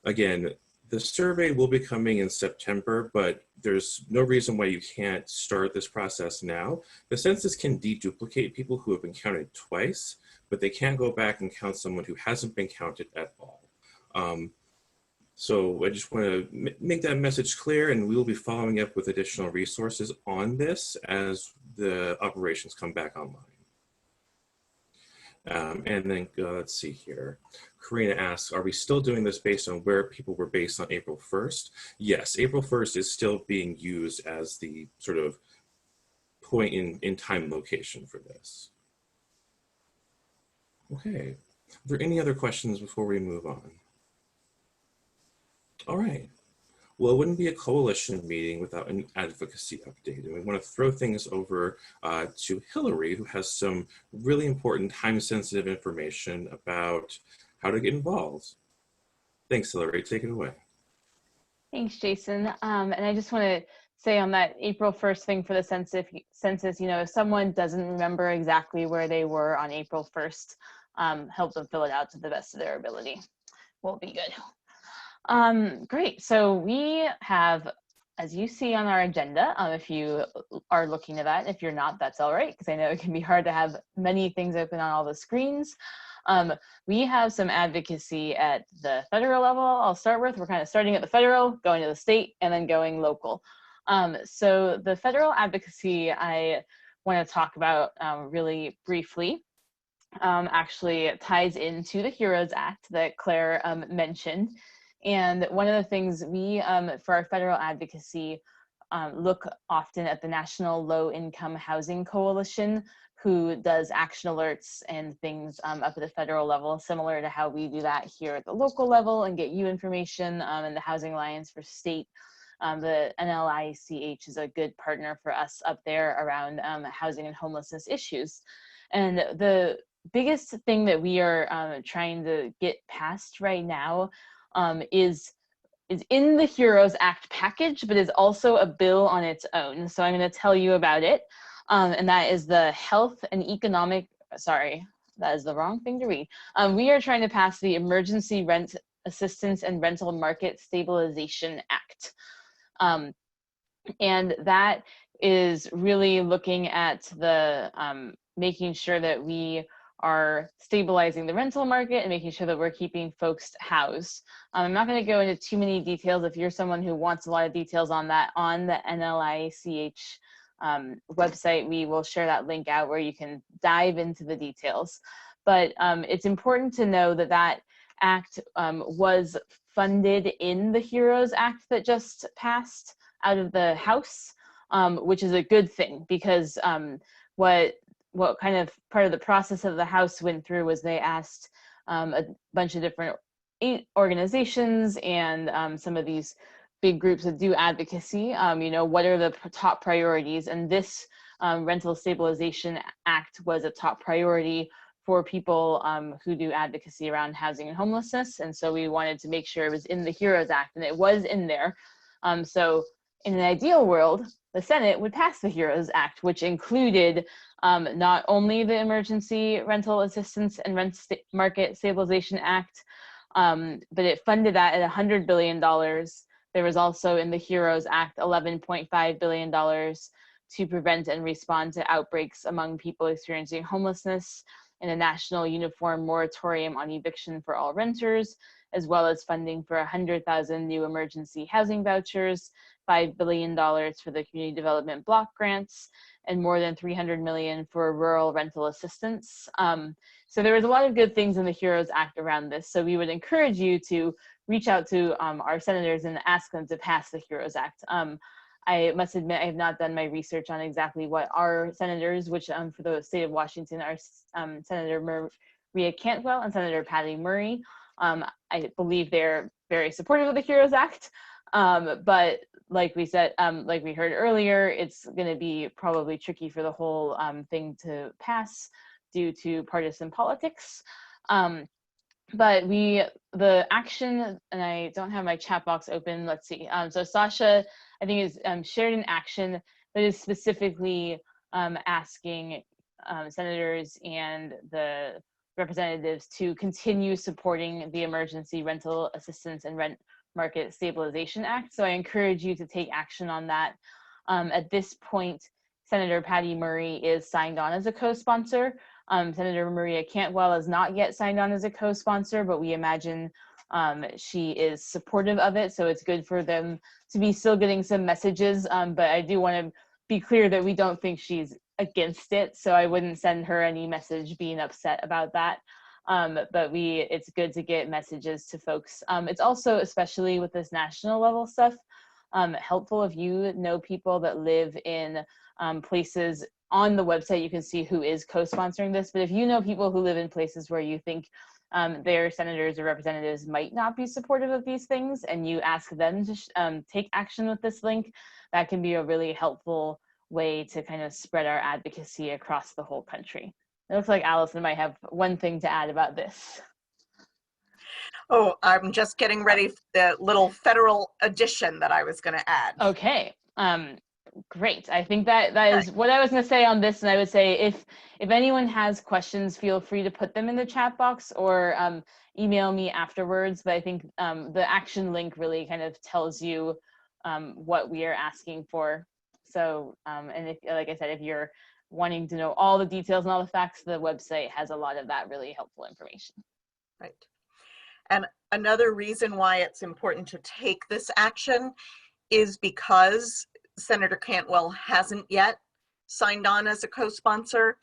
again, the survey will be coming in September, but there's no reason why you can't start this process now. The census can deduplicate people who have been counted twice, but they can't go back and count someone who hasn't been counted at all. So I just want to make that message clear, and we will be following up with additional resources on this as the operations come back online. And then let's see here. Karina asks, are we still doing this based on where people were based on April 1st? Yes, April 1st is still being used as the sort of point in time location for this. Okay, are there any other questions before we move on? All right. Well, it wouldn't be a coalition meeting without an advocacy update. And we want to throw things over to Hillary, who has some really important time-sensitive information about how to get involved. Thanks, Hillary. Take it away. Thanks, Jason. And I just want to say on that April 1st thing for the census, you know, if someone doesn't remember exactly where they were on April 1st, help them fill it out to the best of their ability. Will be good. Great. So we have, as you see on our agenda, if you are looking at that, if you're not, that's all right, because I know it can be hard to have many things open on all the screens. We have some advocacy at the federal level. I'll start with, we're kind of starting at the federal, going to the state, and then going local. So the federal advocacy I want to talk about really briefly actually ties into the HEROES Act that Claire mentioned. And one of the things we, for our federal advocacy, look often at the National Low Income Housing Coalition, who does action alerts and things up at the federal level, similar to how we do that here at the local level and get you information, and the Housing Alliance for State. The NLICH is a good partner for us up there around housing and homelessness issues. And the biggest thing that we are trying to get past right now is in the HEROES Act package, but is also a bill on its own. So I'm going to tell you about it. And that is the Health and Economic, sorry, that is the wrong thing to read. We are trying to pass the Emergency Rent Assistance and Rental Market Stabilization Act. And that is really looking at the making sure that we are stabilizing the rental market and making sure that we're keeping folks housed. I'm not going to go into too many details. If you're someone who wants a lot of details on that, on the NLICH website, we will share that link out where you can dive into the details. But it's important to know that that act was funded in the HEROES Act that just passed out of the House, which is a good thing, because what kind of part of the process of the House went through was they asked a bunch of different organizations and some of these big groups that do advocacy, you know, what are the top priorities? And this Rental Stabilization Act was a top priority for people who do advocacy around housing and homelessness. And so we wanted to make sure it was in the HEROES Act, and it was in there. So in an ideal world, the Senate would pass the HEROES Act, which included not only the Emergency Rental Assistance and Rent Market Stabilization Act, but it funded that at $100 billion. There was also in the HEROES Act $11.5 billion to prevent and respond to outbreaks among people experiencing homelessness, and a national uniform moratorium on eviction for all renters, as well as funding for 100,000 new emergency housing vouchers, $5 billion for the community development block grants, and more than $300 million for rural rental assistance. So there was a lot of good things in the HEROES Act around this. So we would encourage you to reach out to our senators and ask them to pass the HEROES Act. I must admit, I have not done my research on exactly what our senators, which for the state of Washington are Senator Maria Cantwell and Senator Patty Murray. I believe they're very supportive of the HEROES Act, but like we said, like we heard earlier, it's going to be probably tricky for the whole thing to pass due to partisan politics. But the action, and I don't have my chat box open, let's see. So Sasha, I think is shared an action that is specifically asking senators and the representatives to continue supporting the Emergency Rental Assistance and Rent Market Stabilization Act. So I encourage you to take action on that. At this point, Senator Patty Murray is signed on as a co-sponsor. Senator Maria Cantwell is not yet signed on as a co-sponsor, but we imagine she is supportive of it. So it's good for them to be still getting some messages. But I do want to be clear that we don't think she's against it. So I wouldn't send her any message being upset about that. But it's good to get messages to folks. It's also, especially with this national level stuff, helpful if you know people that live in places. On the website, you can see who is co-sponsoring this, but if you know people who live in places where you think their senators or representatives might not be supportive of these things, and you ask them to take action with this link, that can be a really helpful way to kind of spread our advocacy across the whole country. It looks like Allison might have one thing to add about this. Oh, I'm just getting ready for the little federal addition that I was going to add. Okay. Great. I think that is what I was going to say on this. And I would say if anyone has questions, feel free to put them in the chat box or email me afterwards. But I think the action link really kind of tells you what we are asking for. So, and if, like I said, if you're wanting to know all the details and all the facts, the website has a lot of that really helpful information. Right. And another reason why it's important to take this action is because Senator Cantwell hasn't yet signed on as a co-sponsor.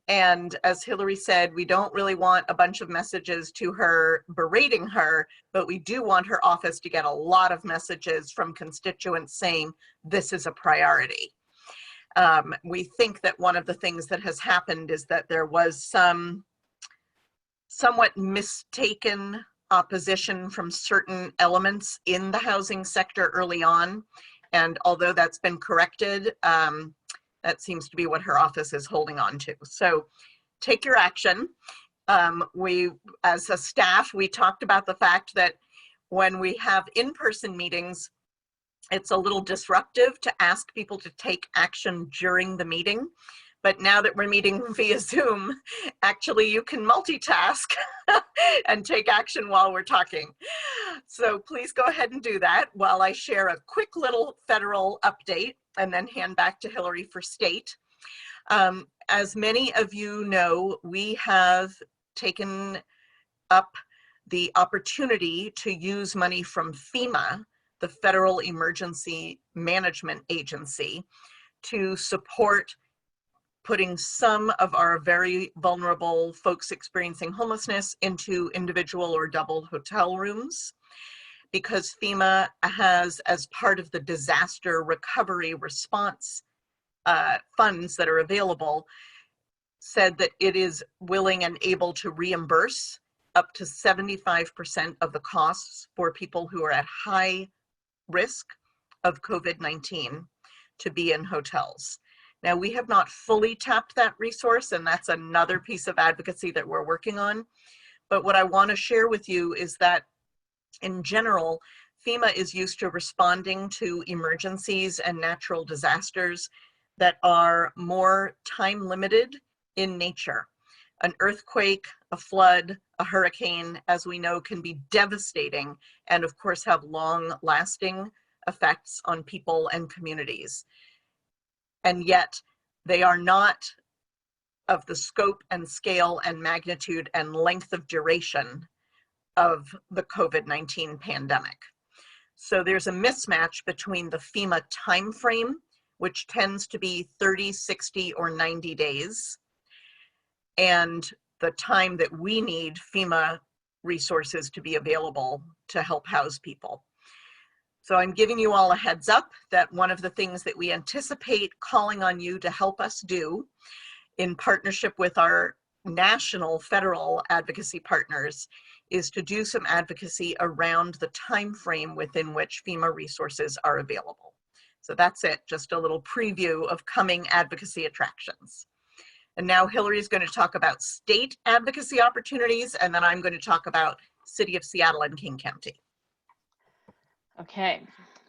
And as Hillary said, we don't really want a bunch of messages to her berating her, but we do want her office to get a lot of messages from constituents saying this is a priority. We think that one of the things that has happened is that there was some somewhat mistaken opposition from certain elements in the housing sector early on. And although that's been corrected, that seems to be what her office is holding on to. So take your action. We, as a staff, we talked about the fact that when we have in-person meetings, it's a little disruptive to ask people to take action during the meeting. But now that we're meeting via Zoom, actually you can multitask and take action while we're talking. So please go ahead and do that while I share a quick little federal update and then hand back to Hillary for state. As many of you know, we have taken up the opportunity to use money from FEMA, the Federal Emergency Management Agency, to support putting some of our very vulnerable folks experiencing homelessness into individual or double hotel rooms, because FEMA has, as part of the disaster recovery response funds that are available, said that it is willing and able to reimburse up to 75% of the costs for people who are at high risk of COVID-19 to be in hotels. Now, we have not fully tapped that resource, and that's another piece of advocacy that we're working on. But what I want to share with you is that in general, FEMA is used to responding to emergencies and natural disasters that are more time limited in nature. An earthquake, a flood, a hurricane, as we know, can be devastating and of course have long lasting effects on people and communities. And yet they are not of the scope and scale and magnitude and length of duration of the COVID-19 pandemic. So there's a mismatch between the FEMA timeframe, which tends to be 30, 60, or 90 days, and the time that we need FEMA resources to be available to help house people. So I'm giving you all a heads up that one of the things that we anticipate calling on you to help us do in partnership with our national federal advocacy partners is to do some advocacy around the time frame within which FEMA resources are available. So that's it, just a little preview of coming advocacy attractions. And now Hillary is going to talk about state advocacy opportunities, and then I'm going to talk about City of Seattle and King County. Okay,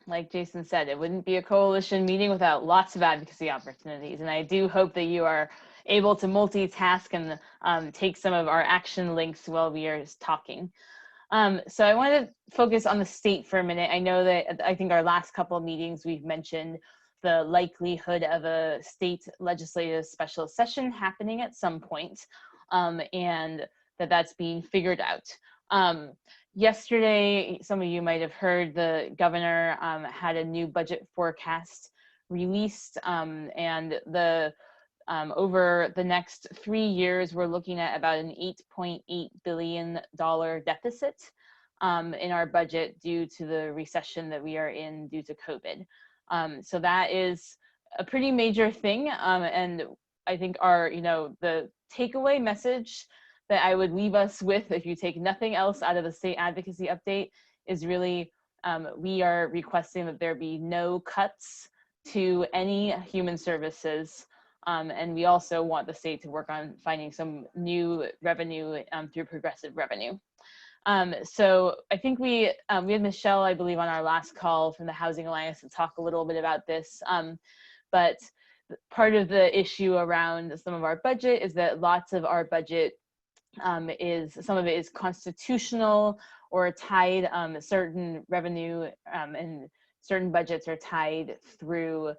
like Jason said, it wouldn't be a coalition meeting without lots of advocacy opportunities. And I do hope that you are able to multitask and take some of our action links while we are talking. So I wanted to focus on the state for a minute. I know that I think our last couple of meetings we've mentioned the likelihood of a state legislative special session happening at some point, and that's being figured out. Yesterday, some of you might have heard the governor had a new budget forecast released, and over the next 3 years, we're looking at about an $8.8 billion deficit in our budget due to the recession that we are in due to COVID. So that is a pretty major thing, and I think the takeaway message that I would leave us with, if you take nothing else out of the state advocacy update, is really we are requesting that there be no cuts to any human services, and we also want the state to work on finding some new revenue through progressive revenue. So I think we had Michelle, I believe, on our last call from the Housing Alliance to talk a little bit about this, but part of the issue around some of our budget is that lots of our budget some of it is constitutional or tied, certain revenue and certain budgets are tied through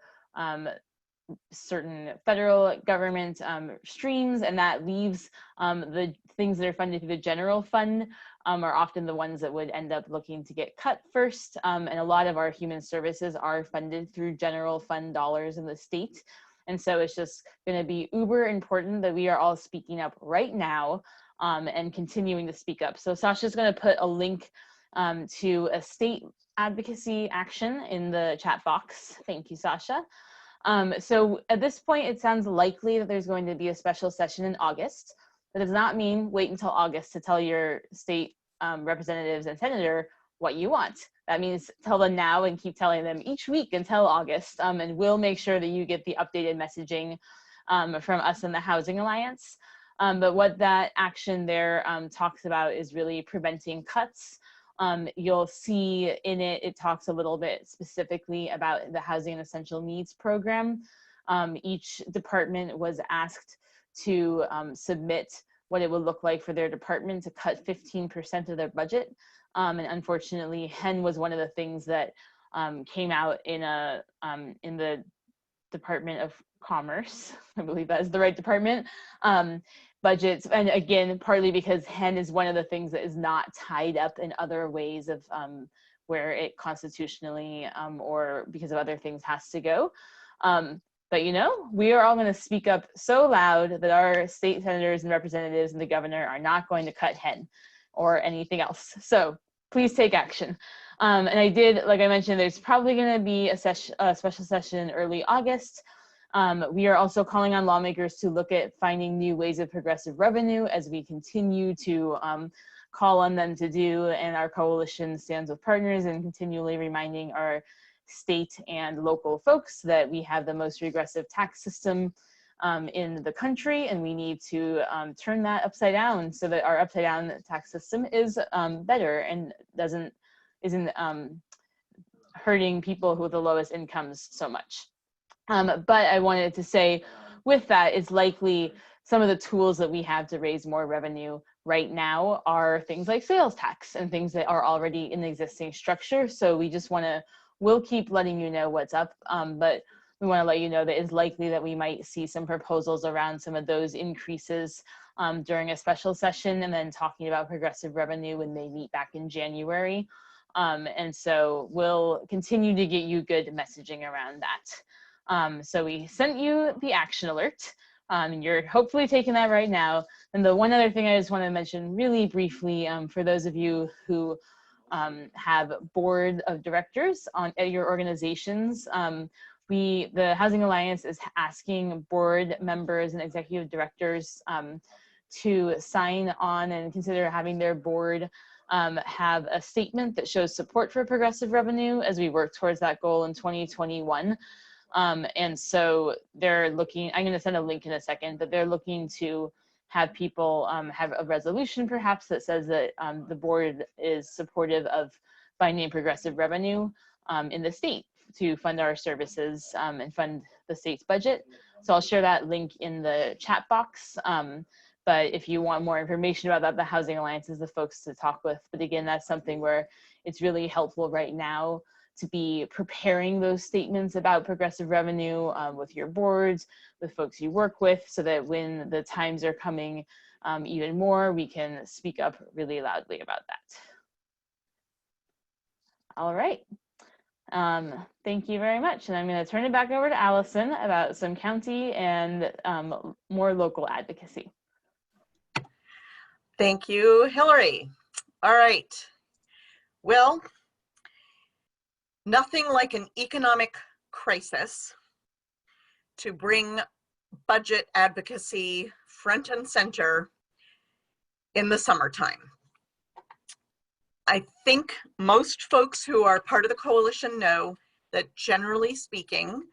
certain federal government streams, and that leaves the things that are funded through the general fund are often the ones that would end up looking to get cut first, and a lot of our human services are funded through general fund dollars in the state. And so it's just going to be uber important that we are all speaking up right now and continuing to speak up. So Sasha's going to put a link to a state advocacy action in the chat box. Thank you, Sasha. So at this point, it sounds likely that there's going to be a special session in August. That does not mean wait until August to tell your state representatives and senator what you want. That means tell them now and keep telling them each week until August, and we'll make sure that you get the updated messaging from us in the Housing Alliance. But what that action there talks about is really preventing cuts. You'll see in it, it talks a little bit specifically about the Housing and Essential Needs Program. Each department was asked to submit what it would look like for their department to cut 15% of their budget. And unfortunately, HEN was one of the things that came out in the Department of Commerce, I believe that is the right department, budgets. And again, partly because HEN is one of the things that is not tied up in other ways of where it constitutionally or because of other things has to go. But we are all going to speak up so loud that our state senators and representatives and the governor are not going to cut HEN or anything else. So please take action. And I did, like I mentioned, there's probably going to be a special session in early August. We are also calling on lawmakers to look at finding new ways of progressive revenue as we continue to call on them to do, and our coalition stands with partners and continually reminding our state and local folks that we have the most regressive tax system in the country, and we need to turn that upside down so that our upside down tax system is better and isn't hurting people with the lowest incomes so much. But I wanted to say with that, it's likely some of the tools that we have to raise more revenue right now are things like sales tax and things that are already in the existing structure. So we just we'll keep letting you know what's up, but we want to let you know that it's likely that we might see some proposals around some of those increases during a special session, and then talking about progressive revenue when they meet back in January. And so we'll continue to get you good messaging around that. So we sent you the action alert. And you're hopefully taking that right now. And the one other thing I just want to mention really briefly, for those of you who have board of directors at your organizations, the Housing Alliance is asking board members and executive directors to sign on and consider having their board have a statement that shows support for progressive revenue as we work towards that goal in 2021. And so they're looking, I'm going to send a link in a second, but they're looking to have people have a resolution perhaps that says that the board is supportive of finding progressive revenue in the state to fund our services and fund the state's budget. So I'll share that link in the chat box. But if you want more information about that, the Housing Alliance is the folks to talk with. But again, that's something where it's really helpful right now to be preparing those statements about progressive revenue with your boards, with folks you work with, so that when the times are coming even more, we can speak up really loudly about that. All right. Thank you very much. And I'm going to turn it back over to Allison about some county and more local advocacy. Thank you, Hillary. All right. Well, nothing like an economic crisis to bring budget advocacy front and center in the summertime. I think most folks who are part of the coalition know that generally speaking,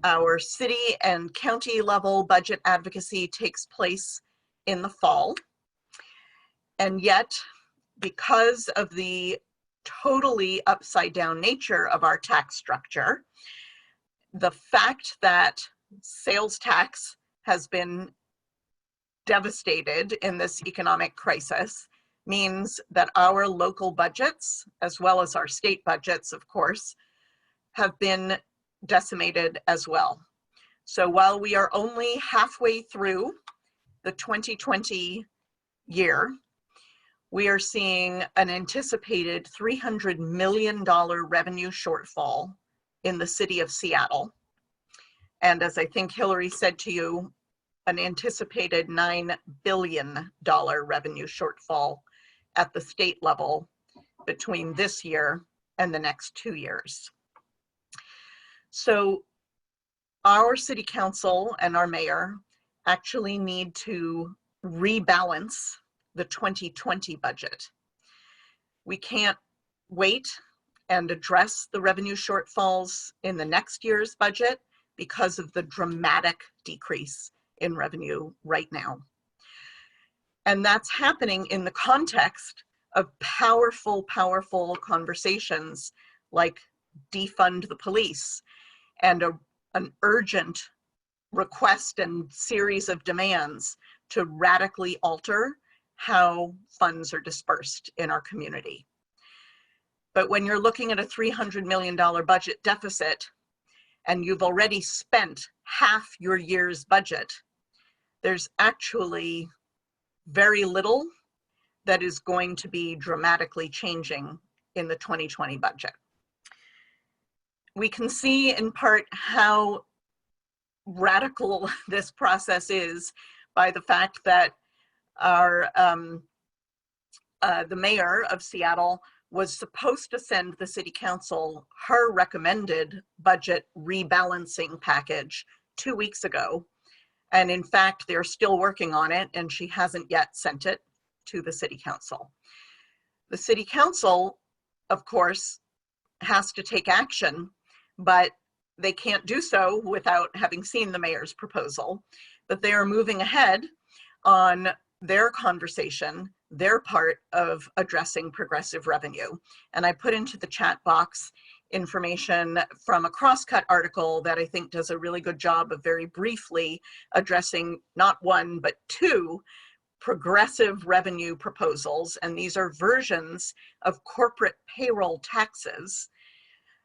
our city and county level budget advocacy takes place in the fall. And yet, because of the totally upside down nature of our tax structure, the fact that sales tax has been devastated in this economic crisis means that our local budgets, as well as our state budgets, of course, have been decimated as well. So while we are only halfway through the 2020 year, we are seeing an anticipated $300 million revenue shortfall in the city of Seattle. And as I think Hillary said to you, an anticipated $9 billion revenue shortfall at the state level between this year and the next 2 years. So our city council and our mayor actually need to rebalance the 2020 budget. We can't wait and address the revenue shortfalls in the next year's budget because of the dramatic decrease in revenue right now. And that's happening in the context of powerful, powerful conversations like defund the police and an urgent request and series of demands to radically alter how funds are dispersed in our community. But when you're looking at a $300 million budget deficit and you've already spent half your year's budget, there's actually very little that is going to be dramatically changing in the 2020 budget. We can see in part how radical this process is by the fact that the mayor of Seattle was supposed to send the city council her recommended budget rebalancing package 2 weeks ago. And in fact, they're still working on it and she hasn't yet sent it to the city council. The city council, of course, has to take action but they can't do so without having seen the mayor's proposal. But they are moving ahead on their conversation, their part of addressing progressive revenue. And I put into the chat box information from a Crosscut article that I think does a really good job of very briefly addressing not one, but two progressive revenue proposals. And these are versions of corporate payroll taxes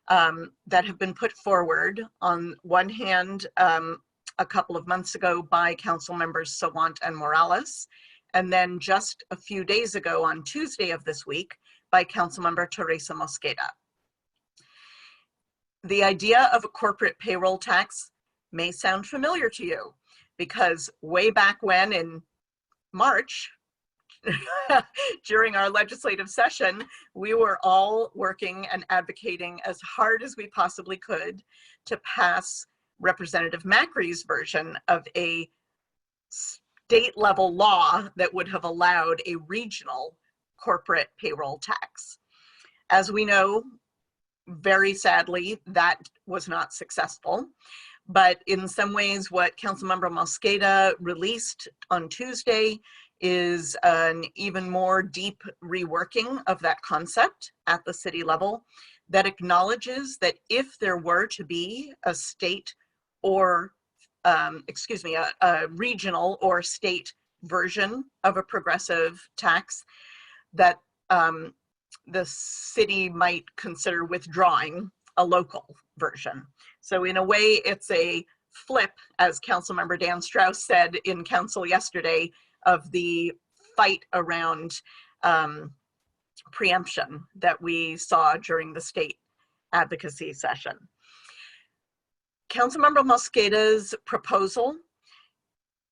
that have been put forward. On one hand, a couple of months ago by council members Sawant and Morales, and then just a few days ago on Tuesday of this week by Councilmember Teresa Mosqueda. The idea of a corporate payroll tax may sound familiar to you because way back when in March, during our legislative session, we were all working and advocating as hard as we possibly could to pass Representative Macri's version of a state level law that would have allowed a regional corporate payroll tax. As we know, very sadly, that was not successful. But in some ways, what Councilmember Mosqueda released on Tuesday is an even more deep reworking of that concept at the city level that acknowledges that if there were to be a state or, a regional or state version of a progressive tax, that the city might consider withdrawing a local version. So in a way, it's a flip, as Councilmember Dan Strauss said in council yesterday, of the fight around preemption that we saw during the state advocacy session. Councilmember Mosqueda's proposal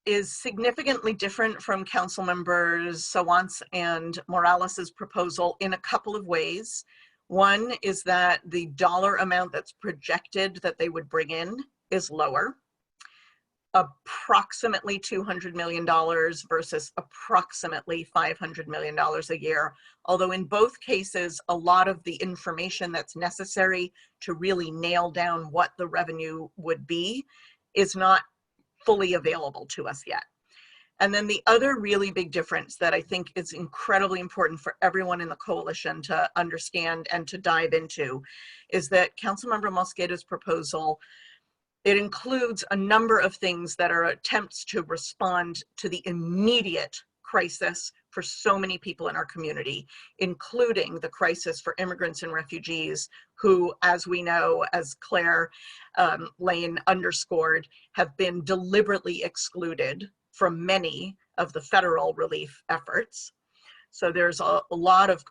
is significantly different from Councilmembers Sawant's and Morales's proposal in a couple of ways. One is that the dollar amount that's projected that they would bring in is lower, approximately $200 million versus approximately $500 million a year. Although in both cases, a lot of the information that's necessary to really nail down what the revenue would be is not fully available to us yet. And then the other really big difference that I think is incredibly important for everyone in the coalition to understand and to dive into is that Councilmember Mosqueda's proposal, it includes a number of things that are attempts to respond to the immediate crisis for so many people in our community, including the crisis for immigrants and refugees who, as we know, as Claire Lane underscored, have been deliberately excluded from many of the federal relief efforts. So there's a lot of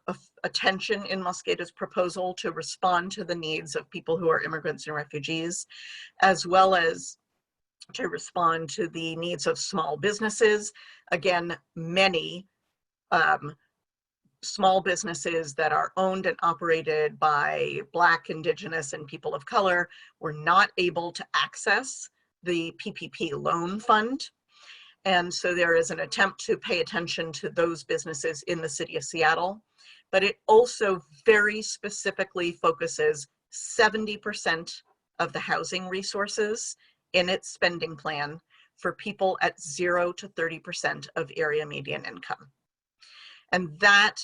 attention in Mosqueda's proposal to respond to the needs of people who are immigrants and refugees, as well as to respond to the needs of small businesses. Again, many small businesses that are owned and operated by Black, Indigenous, and people of color were not able to access the PPP loan fund. And so there is an attempt to pay attention to those businesses in the city of Seattle, but it also very specifically focuses 70% of the housing resources in its spending plan for people at 0 to 30% of area median income. And that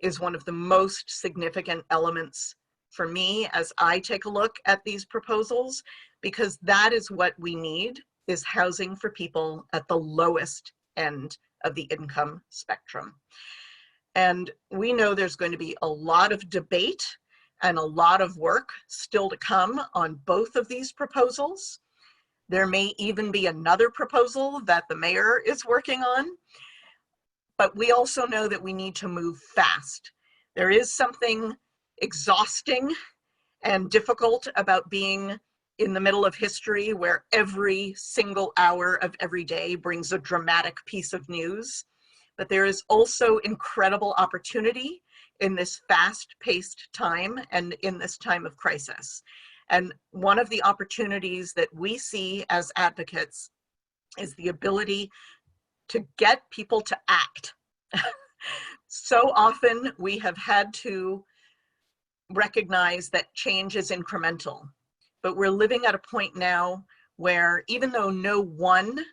is one of the most significant elements for me as I take a look at these proposals, because that is what we need, is housing for people at the lowest end of the income spectrum. And we know there's going to be a lot of debate and a lot of work still to come on both of these proposals. There may even be another proposal that the mayor is working on, but we also know that we need to move fast. There is something exhausting and difficult about being in the middle of history where every single hour of every day brings a dramatic piece of news. But there is also incredible opportunity in this fast-paced time and in this time of crisis. And one of the opportunities that we see as advocates is the ability to get people to act. So often we have had to recognize that change is incremental, but we're living at a point now where even though no one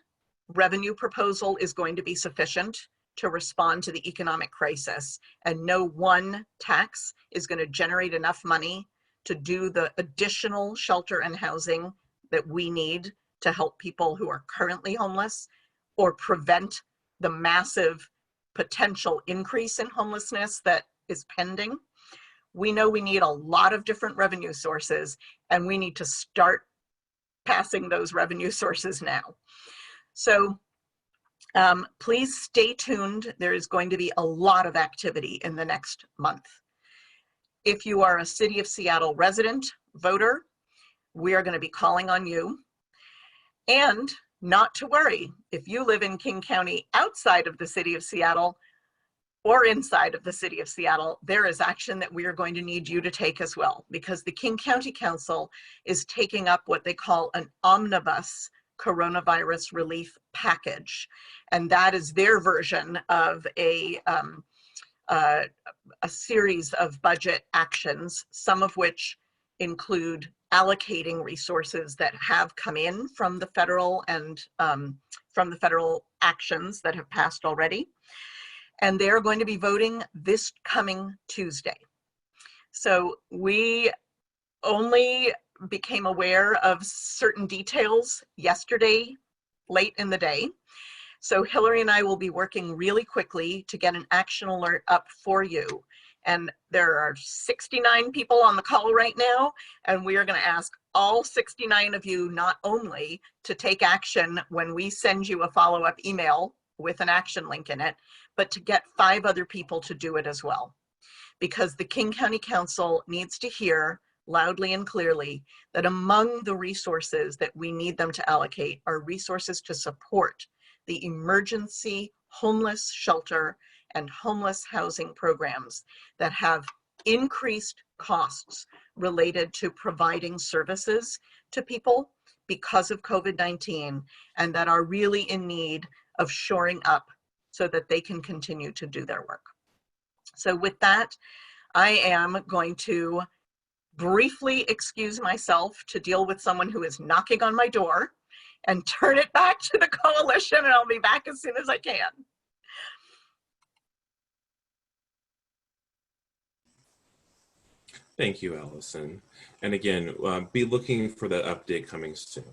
revenue proposal is going to be sufficient to respond to the economic crisis, and no one tax is going to generate enough money to do the additional shelter and housing that we need to help people who are currently homeless or prevent the massive potential increase in homelessness that is pending. We know we need a lot of different revenue sources, and we need to start passing those revenue sources now. So please stay tuned. There is going to be a lot of activity in the next month. If you are a City of Seattle resident, voter, we are going to be calling on you. And not to worry, if you live in King County outside of the City of Seattle or inside of the City of Seattle, there is action that we are going to need you to take as well, because the King County Council is taking up what they call an omnibus coronavirus relief package. And that is their version of a series of budget actions, some of which include allocating resources that have come in from the federal and from the federal actions that have passed already. And they're going to be voting this coming Tuesday. So we only became aware of certain details yesterday, late in the day. So Hillary and I will be working really quickly to get an action alert up for you. And there are 69 people on the call right now, and we are going to ask all 69 of you not only to take action when we send you a follow-up email with an action link in it, but to get 5 other people to do it as well. Because the King County Council needs to hear loudly and clearly that among the resources that we need them to allocate are resources to support the emergency homeless shelter and homeless housing programs that have increased costs related to providing services to people because of COVID-19, and that are really in need of shoring up so that they can continue to do their work. So with that, I am going to briefly excuse myself to deal with someone who is knocking on my door and turn it back to the coalition, and I'll be back as soon as I can. Thank you, Allison. And again, be looking for that update coming soon.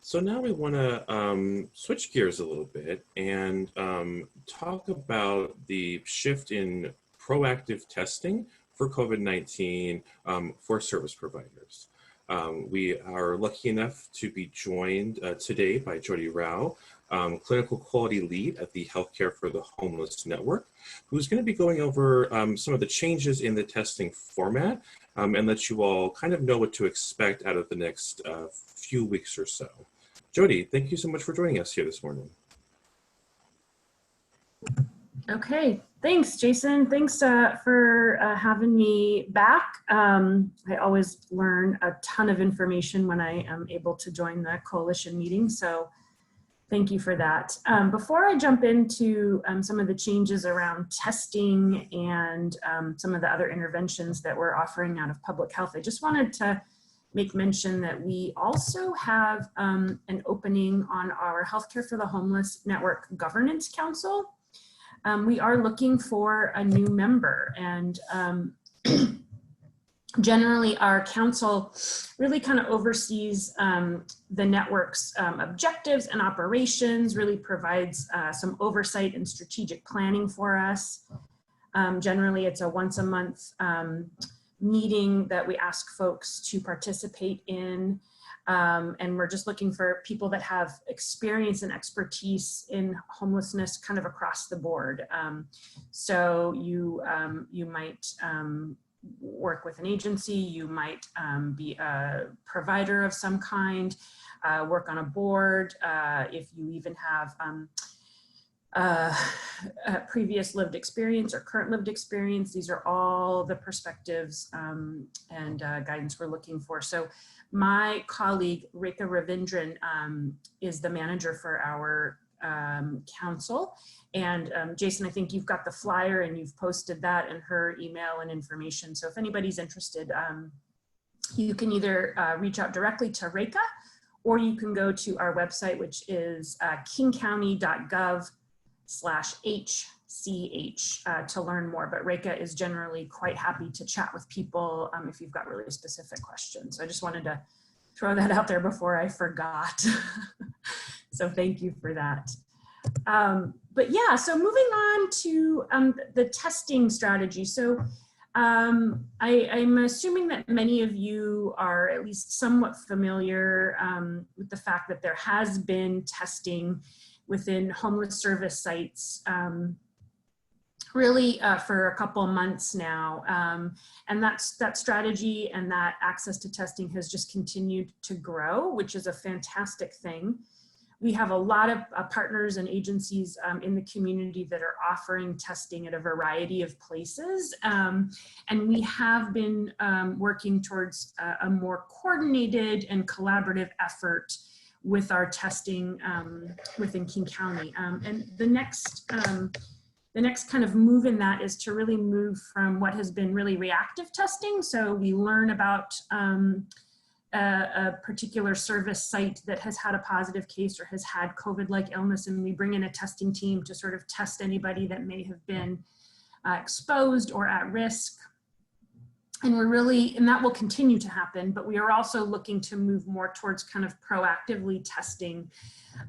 So now we want to switch gears a little bit and talk about the shift in proactive testing for COVID-19 for service providers. We are lucky enough to be joined today by Jody Rauch, Clinical Quality Lead at the Healthcare for the Homeless Network, who's going to be going over some of the changes in the testing format and let you all kind of know what to expect out of the next few weeks or so. Jody, thank you so much for joining us here this morning. Okay, thanks, Jason. Thanks for having me back. I always learn a ton of information when I am able to join the coalition meeting, so thank you for that. Before I jump into some of the changes around testing and some of the other interventions that we're offering out of public health, I just wanted to make mention that we also have an opening on our Healthcare for the Homeless Network Governance Council. We are looking for a new member, and generally our council really kind of oversees the network's objectives and operations, really provides some oversight and strategic planning for us. Generally it's a once a month meeting that we ask folks to participate in. And we're just looking for people that have experience and expertise in homelessness kind of across the board. So you might work with an agency, you might be a provider of some kind, work on a board, if you even have previous lived experience or current lived experience. These are all the perspectives and guidance we're looking for. So my colleague, Rekha Ravindran, is the manager for our council. And Jason, I think you've got the flyer and you've posted that in her email and information. So if anybody's interested, You can either reach out directly to RECA, or you can go to our website, which is kingcounty.gov/HCH to learn more. But RECA is generally quite happy to chat with people if you've got really specific questions. So I just wanted to throw that out there before I forgot. So thank you for that. But yeah, so moving on to the testing strategy. So I'm assuming that many of you are at least somewhat familiar with the fact that there has been testing within homeless service sites really for a couple months now. And that strategy and that access to testing has just continued to grow, which is a fantastic thing. We have a lot of partners and agencies in the community that are offering testing at a variety of places. And we have been working towards a more coordinated and collaborative effort with our testing within King County. And the next kind of move in that is to really move from what has been really reactive testing. So we learn about a particular service site that has had a positive case or has had COVID-like illness, and we bring in a testing team to sort of test anybody that may have been exposed or at risk. And and that will continue to happen, but we are also looking to move more towards kind of proactively testing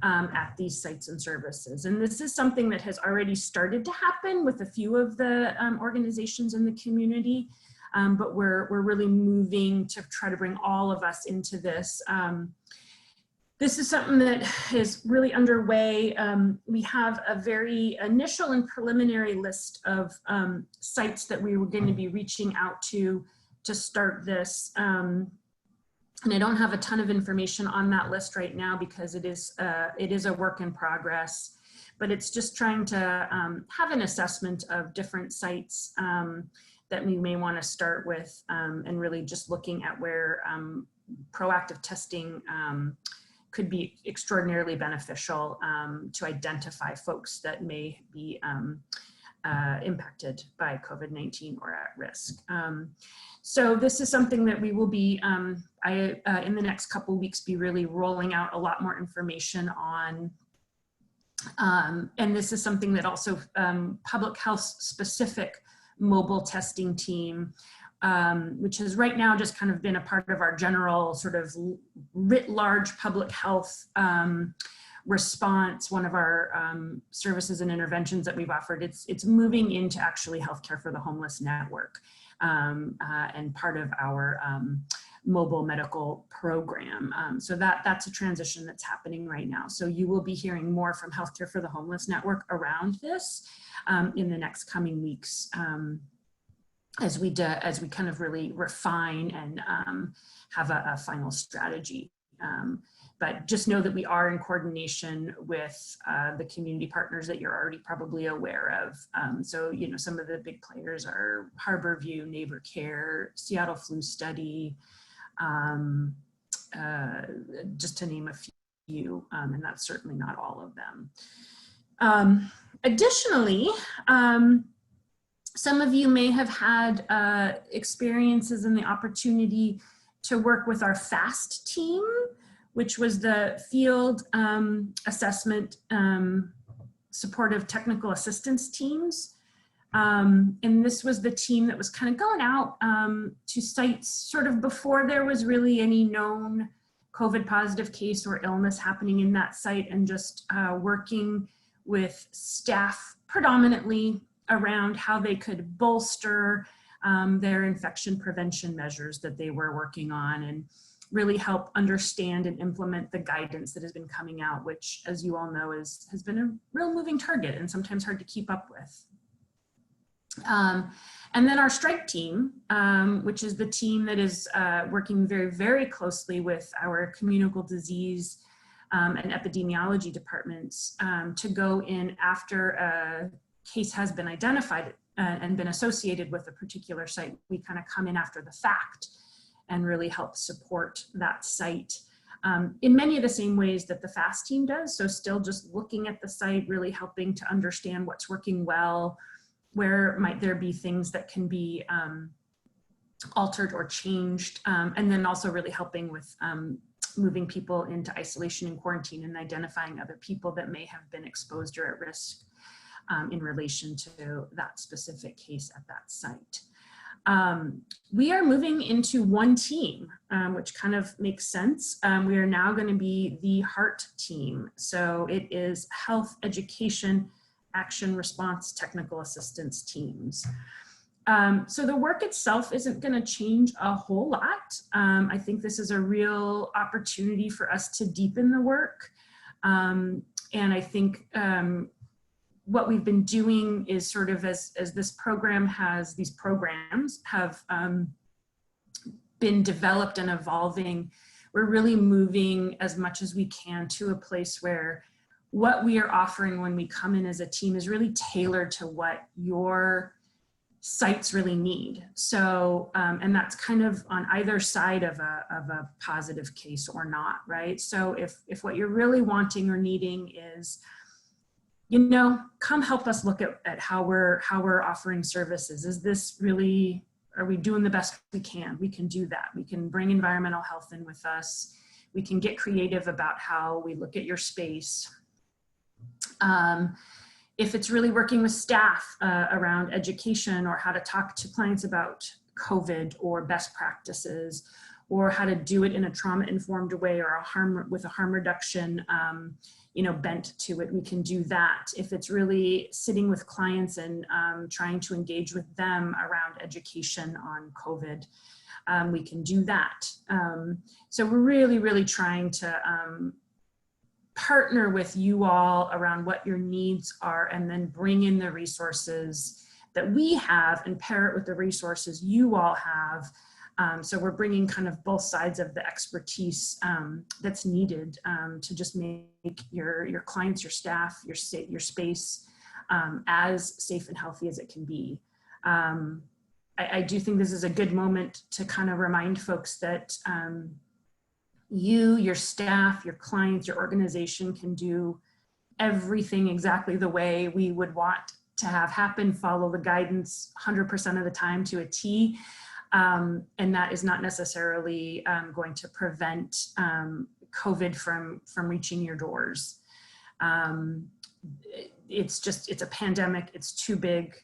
at these sites and services. And this is something that has already started to happen with a few of the organizations in the community. But we're really moving to try to bring all of us into this. This is something that is really underway. We have a very initial and preliminary list of sites that we were going to be reaching out to start this. And I don't have a ton of information on that list right now because it is a work in progress. But it's just trying to have an assessment of different sites that we may want to start with, and really just looking at where proactive testing could be extraordinarily beneficial to identify folks that may be impacted by COVID-19 or at risk. So this is something that we will be, in the next couple of weeks, be really rolling out a lot more information on. And this is something that also public health specific mobile testing team, which has right now just kind of been a part of our general sort of writ large public health response. One of our services and interventions that we've offered, it's moving into actually Healthcare for the Homeless network and part of our mobile medical program. So that's a transition that's happening right now. So you will be hearing more from Healthcare for the Homeless network around this in the next coming weeks as we kind of really refine and have a final strategy. But just know that we are in coordination with the community partners that you're already probably aware of. So, you know, some of the big players are Harborview, Neighbor Care, Seattle Flu Study, just to name a few, and that's certainly not all of them. Additionally, some of you may have had experiences and the opportunity to work with our FAST team, which was the Field Assessment Supportive Technical Assistance Teams. And this was the team that was kind of going out to sites sort of before there was really any known COVID positive case or illness happening in that site, and just working with staff predominantly around how they could bolster their infection prevention measures that they were working on, and really help understand and implement the guidance that has been coming out, which, as you all know, has been a real moving target and sometimes hard to keep up with. And then our strike team, which is the team that is working very, very closely with our communicable disease and epidemiology departments to go in after a case has been identified and been associated with a particular site. We kind of come in after the fact and really help support that site in many of the same ways that the FAST team does. So still just looking at the site, really helping to understand what's working well, where might there be things that can be altered or changed, and then also really helping with moving people into isolation and quarantine and identifying other people that may have been exposed or at risk in relation to that specific case at that site. We are moving into one team, which kind of makes sense. We are now going to be the HEART team. So it is Health, Education, Action, Response, Technical Assistance teams. So the work itself isn't going to change a whole lot. I think this is a real opportunity for us to deepen the work. And I think what we've been doing is sort of as this program has, these programs have been developed and evolving, we're really moving as much as we can to a place where what we are offering when we come in as a team is really tailored to what your sites really need. So, and that's kind of on either side of a positive case or not, right? So if what you're really wanting or needing is, you know, come help us look at how we're offering services. Is this really, are we doing the best we can? We can do that. We can bring environmental health in with us. We can get creative about how we look at your space. If it's really working with staff around education or how to talk to clients about COVID or best practices, or how to do it in a trauma-informed way or with a harm reduction you know, bent to it, we can do that. If it's really sitting with clients and trying to engage with them around education on COVID, we can do that. So we're really, really trying to partner with you all around what your needs are, and then bring in the resources that we have and pair it with the resources you all have. So we're bringing kind of both sides of the expertise that's needed to just make your clients, your staff, your space as safe and healthy as it can be. I do think this is a good moment to kind of remind folks that you, your staff, your clients, your organization can do everything exactly the way we would want to have happen, follow the guidance 100% of the time to a T. And that is not necessarily going to prevent COVID from reaching your doors. It's a pandemic, it's too big.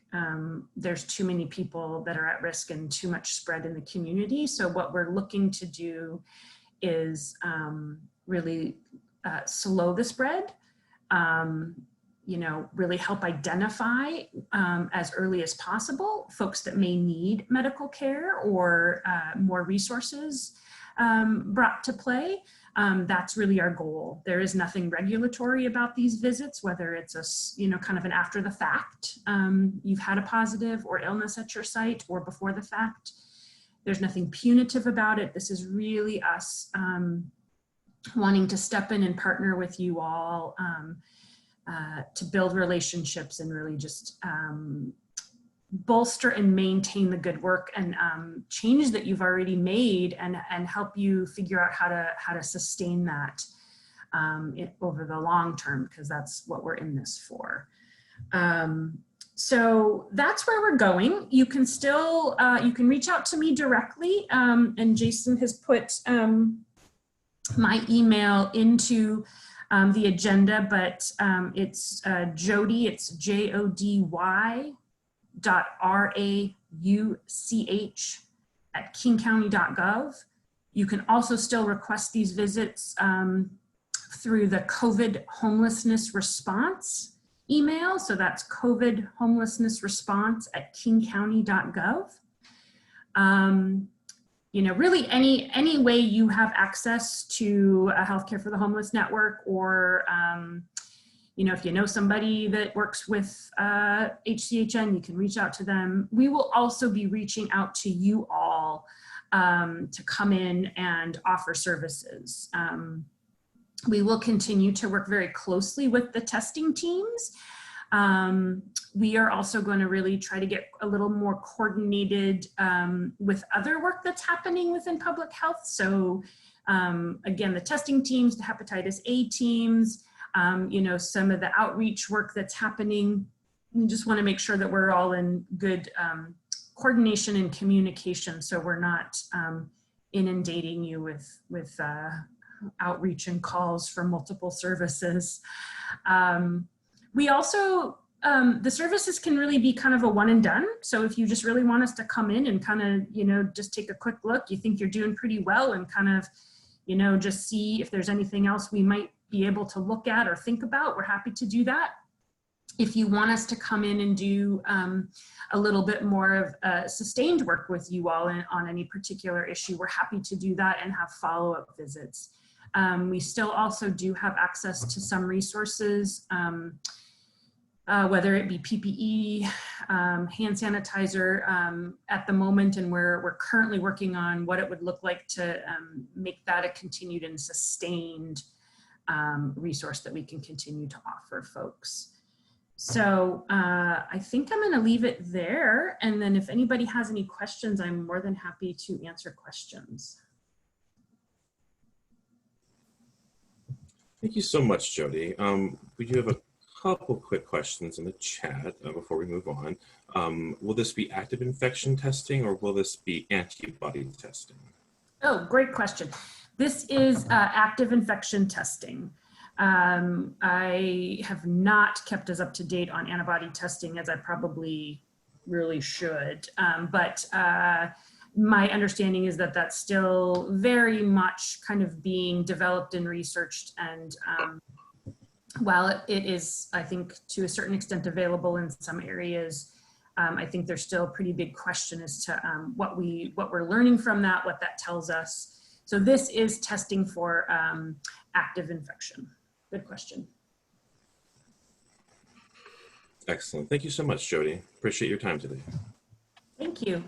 There's too many people that are at risk and too much spread in the community. So what we're looking to do is really slow the spread, you know, really help identify as early as possible folks that may need medical care or more resources brought to play. That's really our goal. There is nothing regulatory about these visits, whether it's a, you know, kind of an after the fact, you've had a positive or illness at your site, or before the fact. There's nothing punitive about it. This is really us wanting to step in and partner with you all to build relationships and really just bolster and maintain the good work and change that you've already made, and help you figure out how to sustain that over the long term, because that's what we're in this for. So that's where we're going. You can still, you can reach out to me directly, and Jason has put my email into the agenda, but it's Jody, it's JODY .RAUCH @kingcounty.gov. You can also still request these visits through the COVID homelessness response email. So that's COVID homelessness response @kingcounty.gov. You know, really any way you have access to a Healthcare for the Homeless network, or you know, if you know somebody that works with HCHN, you can reach out to them. We will also be reaching out to you all to come in and offer services. We will continue to work very closely with the testing teams. We are also going to really try to get a little more coordinated with other work that's happening within public health. So again, the testing teams, the hepatitis A teams, you know, some of the outreach work that's happening. We just want to make sure that we're all in good coordination and communication, so we're not inundating you with outreach and calls for multiple services. We also, the services can really be kind of a one and done. So if you just really want us to come in and kind of, you know, just take a quick look, you think you're doing pretty well, and kind of, you know, just see if there's anything else we might be able to look at or think about, we're happy to do that. If you want us to come in and do a little bit more of sustained work with you all on any particular issue, we're happy to do that and have follow-up visits. We still also do have access to some resources, whether it be PPE, hand sanitizer at the moment, and we're currently working on what it would look like to make that a continued and sustained resource that we can continue to offer folks. So I think I'm going to leave it there, and then if anybody has any questions, I'm more than happy to answer questions. Thank you so much, Jody. We do have a couple quick questions in the chat before we move on. Will this be active infection testing, or will this be antibody testing? Oh, great question. This is active infection testing. I have not kept us up to date on antibody testing, as I probably really should, but my understanding is that that's still very much kind of being developed and researched, and while it is, I think, to a certain extent available in some areas, I think there's still a pretty big question as to what we're learning from that, what that tells us. So this is testing for active infection. Good question. Excellent. Thank you so much, Jody. Appreciate your time today. Thank you.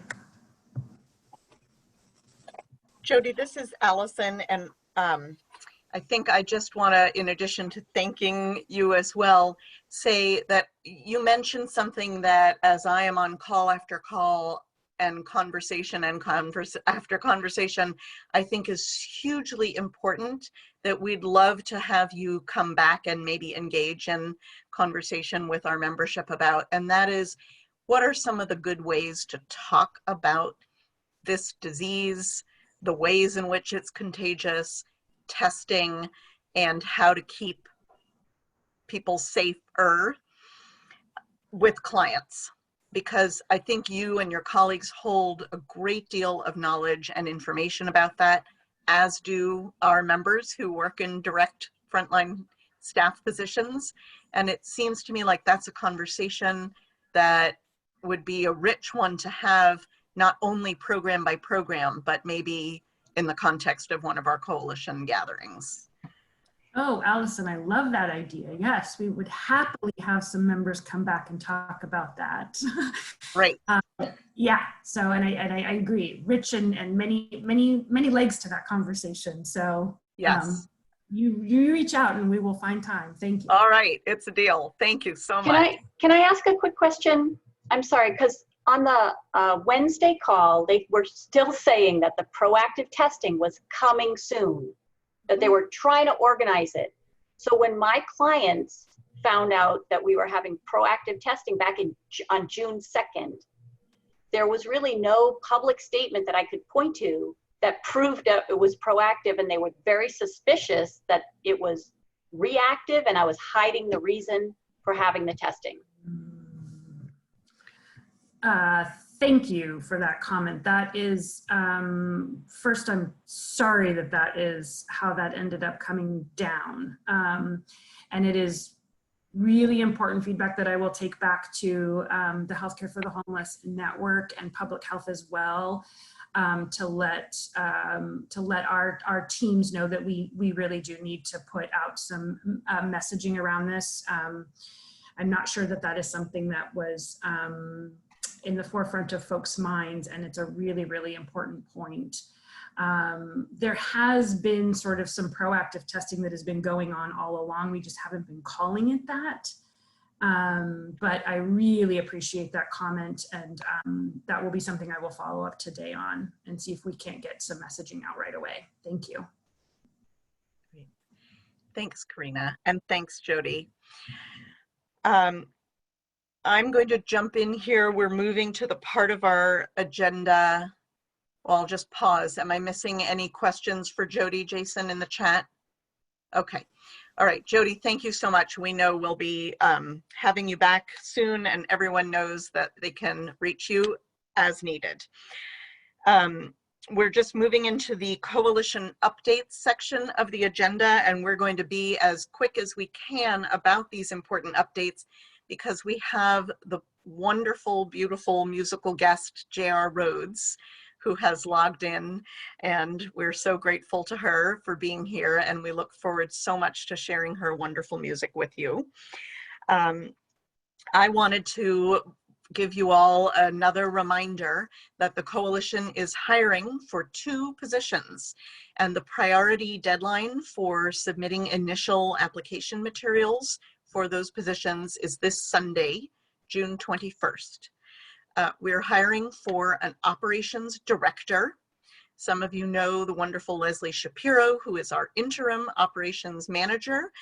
Jody, this is Allison, and I think I just want to, in addition to thanking you as well, say that you mentioned something that, as I am on call after call and conversation after conversation, I think is hugely important, that we'd love to have you come back and maybe engage in conversation with our membership about, and that is, what are some of the good ways to talk about this disease, the ways in which it's contagious, testing, and how to keep people safer with clients. Because I think you and your colleagues hold a great deal of knowledge and information about that, as do our members who work in direct frontline staff positions. And it seems to me like that's a conversation that would be a rich one to have, not only program by program, but maybe in the context of one of our coalition gatherings. Oh, Allison, I love that idea. Yes, we would happily have some members come back and talk about that. Right. Yeah, so, and I agree, rich and many legs to that conversation. So yes, you reach out and we will find time. Thank you. All right, it's a deal. Thank you so much. Can I ask a quick question? I'm sorry, because on the Wednesday call, they were still saying that the proactive testing was coming soon, that they were trying to organize it. So when my clients found out that we were having proactive testing back on June 2nd, there was really no public statement that I could point to that proved that it was proactive, and they were very suspicious that it was reactive and I was hiding the reason for having the testing. Thank you for that comment. That is, first, I'm sorry that that is how that ended up coming down. And it is really important feedback that I will take back to the Healthcare for the Homeless Network and Public Health as well, to let our teams know that we really do need to put out some messaging around this. I'm not sure that that is something that was in the forefront of folks' minds, and it's a really, really important point. There has been sort of some proactive testing that has been going on all along. We just haven't been calling it that. But I really appreciate that comment, and that will be something I will follow up today on and see if we can't get some messaging out right away. Thank you. Thanks, Karina, and thanks, Jody. I'm going to jump in here. We're moving to the part of our agenda. Well, I'll just pause. Am I missing any questions for Jody, Jason, in the chat? Okay. All right, Jody, thank you so much. We know we'll be having you back soon, and everyone knows that they can reach you as needed. We're just moving into the coalition updates section of the agenda, and we're going to be as quick as we can about these important updates because we have the wonderful, beautiful musical guest, J.R. Rhodes, who has logged in, and we're so grateful to her for being here, and we look forward so much to sharing her wonderful music with you. I wanted to give you all another reminder that the coalition is hiring for 2 positions, and the priority deadline for submitting initial application materials for those positions is this Sunday, June 21st. We're hiring for an operations director. Some of you know the wonderful Leslie Shapiro, who is our interim operations manager.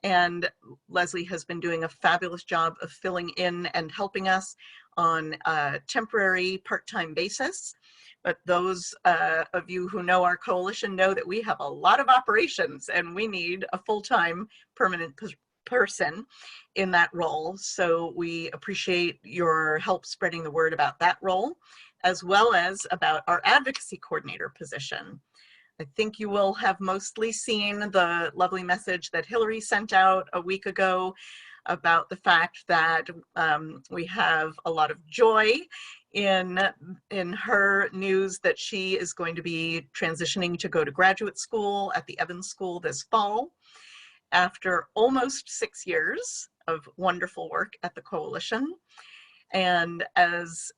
And Leslie has been doing a fabulous job of filling in and helping us on a temporary part-time basis. But those of you who know our coalition know that we have a lot of operations and we need a full-time permanent person in that role. So we appreciate your help spreading the word about that role, as well as about our advocacy coordinator position. I think you will have mostly seen the lovely message that Hillary sent out a week ago about the fact that we have a lot of joy in her news that she is going to be transitioning to go to graduate school at the Evans School this fall after almost 6 years of wonderful work at the coalition. And as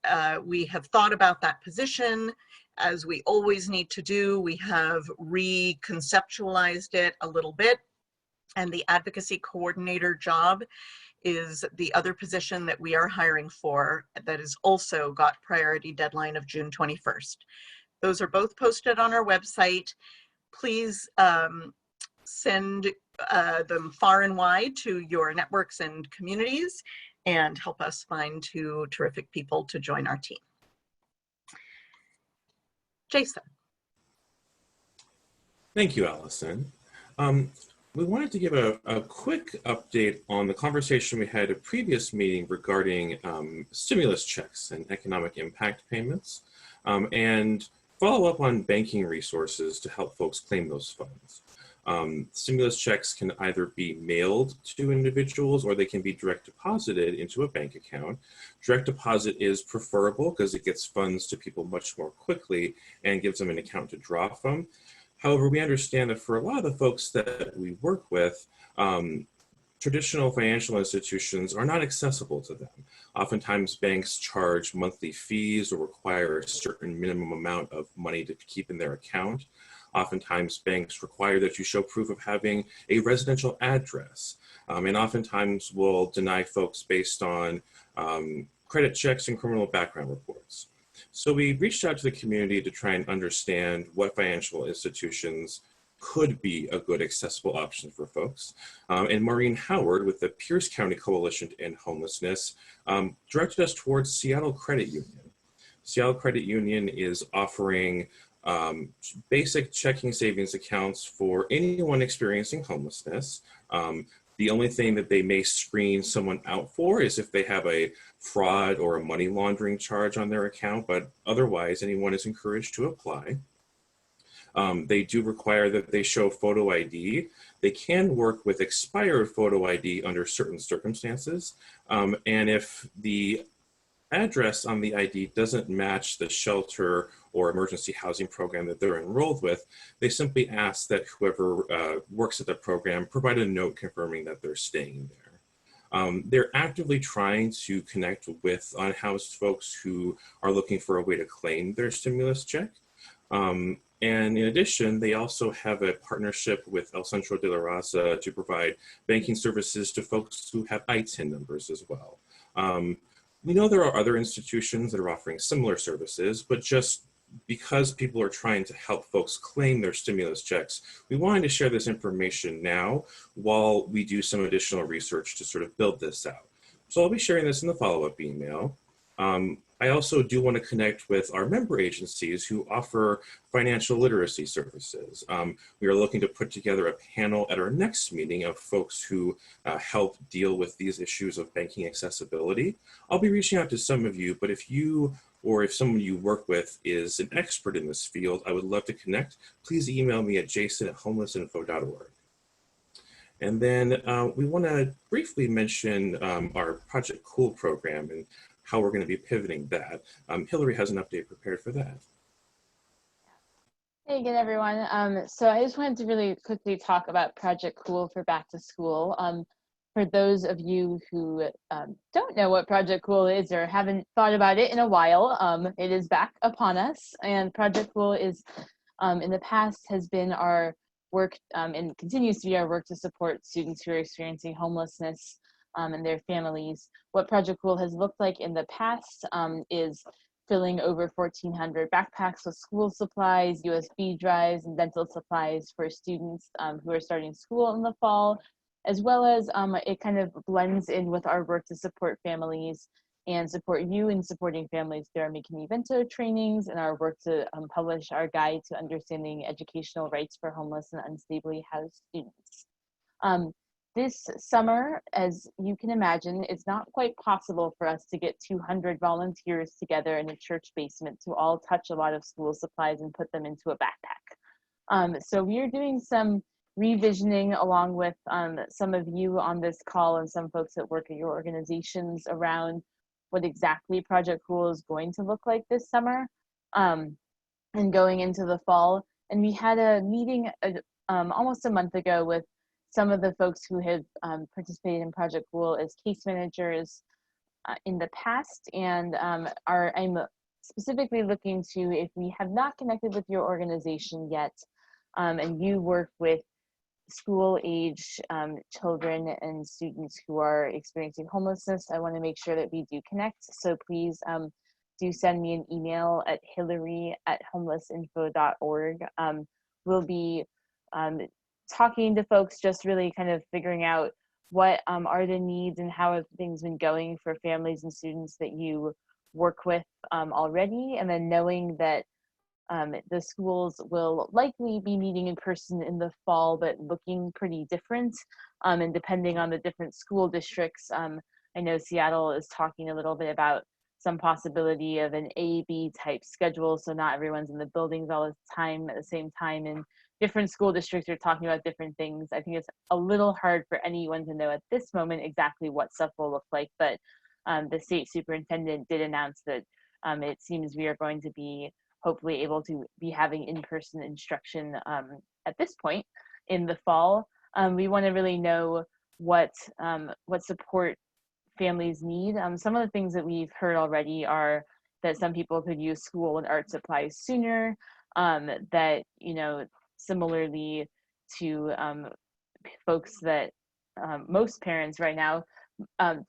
we have thought about that position, as we always need to do, we have reconceptualized it a little bit. And the advocacy coordinator job is the other position that we are hiring for that has also got priority deadline of June 21st. Those are both posted on our website. Please send them far and wide to your networks and communities and help us find 2 terrific people to join our team. Jason. Thank you, Allison. We wanted to give a quick update on the conversation we had at a previous meeting regarding stimulus checks and economic impact payments, and follow up on banking resources to help folks claim those funds. Stimulus checks can either be mailed to individuals or they can be direct deposited into a bank account. Direct deposit is preferable because it gets funds to people much more quickly and gives them an account to draw from. However, we understand that for a lot of the folks that we work with, traditional financial institutions are not accessible to them. Oftentimes banks charge monthly fees or require a certain minimum amount of money to keep in their account. Oftentimes banks require that you show proof of having a residential address, and oftentimes will deny folks based on credit checks and criminal background reports. So we reached out to the community to try and understand what financial institutions could be a good accessible option for folks. And Maureen Howard with the Pierce County Coalition to End Homelessness directed us towards Seattle Credit Union. Seattle Credit Union is offering basic checking savings accounts for anyone experiencing homelessness. The only thing that they may screen someone out for is if they have a fraud or a money laundering charge on their account, but otherwise anyone is encouraged to apply. They do require that they show photo ID. They can work with expired photo ID under certain circumstances. And if the address on the ID doesn't match the shelter or emergency housing program that they're enrolled with, they simply ask that whoever works at the program provide a note confirming that they're staying there. They're actively trying to connect with unhoused folks who are looking for a way to claim their stimulus check. And in addition, they also have a partnership with El Centro de la Raza to provide banking services to folks who have ITIN numbers as well. We know there are other institutions that are offering similar services, but just because people are trying to help folks claim their stimulus checks, we wanted to share this information now while we do some additional research to sort of build this out. So I'll be sharing this in the follow-up email. I also do want to connect with our member agencies who offer financial literacy services. We are looking to put together a panel at our next meeting of folks who help deal with these issues of banking accessibility. I'll be reaching out to some of you, but if you or if someone you work with is an expert in this field, I would love to connect. Please email me at jason@homelessinfo.org. And then we want to briefly mention our Project Cool program and how we're going to be pivoting that. Hillary has an update prepared for that. Hey again, everyone. So I just wanted to really quickly talk about Project Cool for back to school. For those of you who don't know what Project Cool is or haven't thought about it in a while, it is back upon us. And Project Cool is, in the past, has been our work and continues to be our work to support students who are experiencing homelessness and their families. What Project Cool has looked like in the past is filling over 1,400 backpacks with school supplies, USB drives, and dental supplies for students who are starting school in the fall, as well as it kind of blends in with our work to support families and support you in supporting families through our Make an Evento trainings and our work to publish our guide to understanding educational rights for homeless and unstably housed students. This summer, as you can imagine, it's not quite possible for us to get 200 volunteers together in a church basement to all touch a lot of school supplies and put them into a backpack. So we are doing some revisioning along with some of you on this call and some folks that work at your organizations around what exactly Project Cool is going to look like this summer and going into the fall. And we had a meeting almost a month ago with some of the folks who have participated in Project Cool as case managers in the past, and I'm specifically looking to, if we have not connected with your organization yet, and you work with school-age children and students who are experiencing homelessness, I want to make sure that we do connect. So please do send me an email at hillary@homelessinfo.org. We'll be talking to folks, just really kind of figuring out what are the needs and how have things been going for families and students that you work with already, and then knowing that the schools will likely be meeting in person in the fall, but looking pretty different, and depending on the different school districts. I know Seattle is talking a little bit about some possibility of an A-B type schedule, so not everyone's in the buildings all the time at the same time, and different school districts are talking about different things. I think it's a little hard for anyone to know at this moment exactly what stuff will look like, but the state superintendent did announce that it seems we are going to be hopefully able to be having in-person instruction at this point in the fall. We want to really know what support families need. Some of the things that we've heard already are that some people could use school and art supplies sooner, that, you know, similarly to folks that most parents right now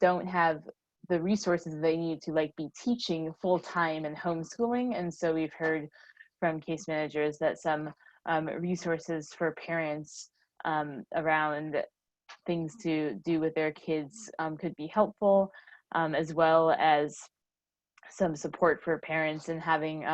don't have the resources they need to like be teaching full-time and homeschooling. And so we've heard from case managers that some resources for parents around things to do with their kids could be helpful, as well as some support for parents and having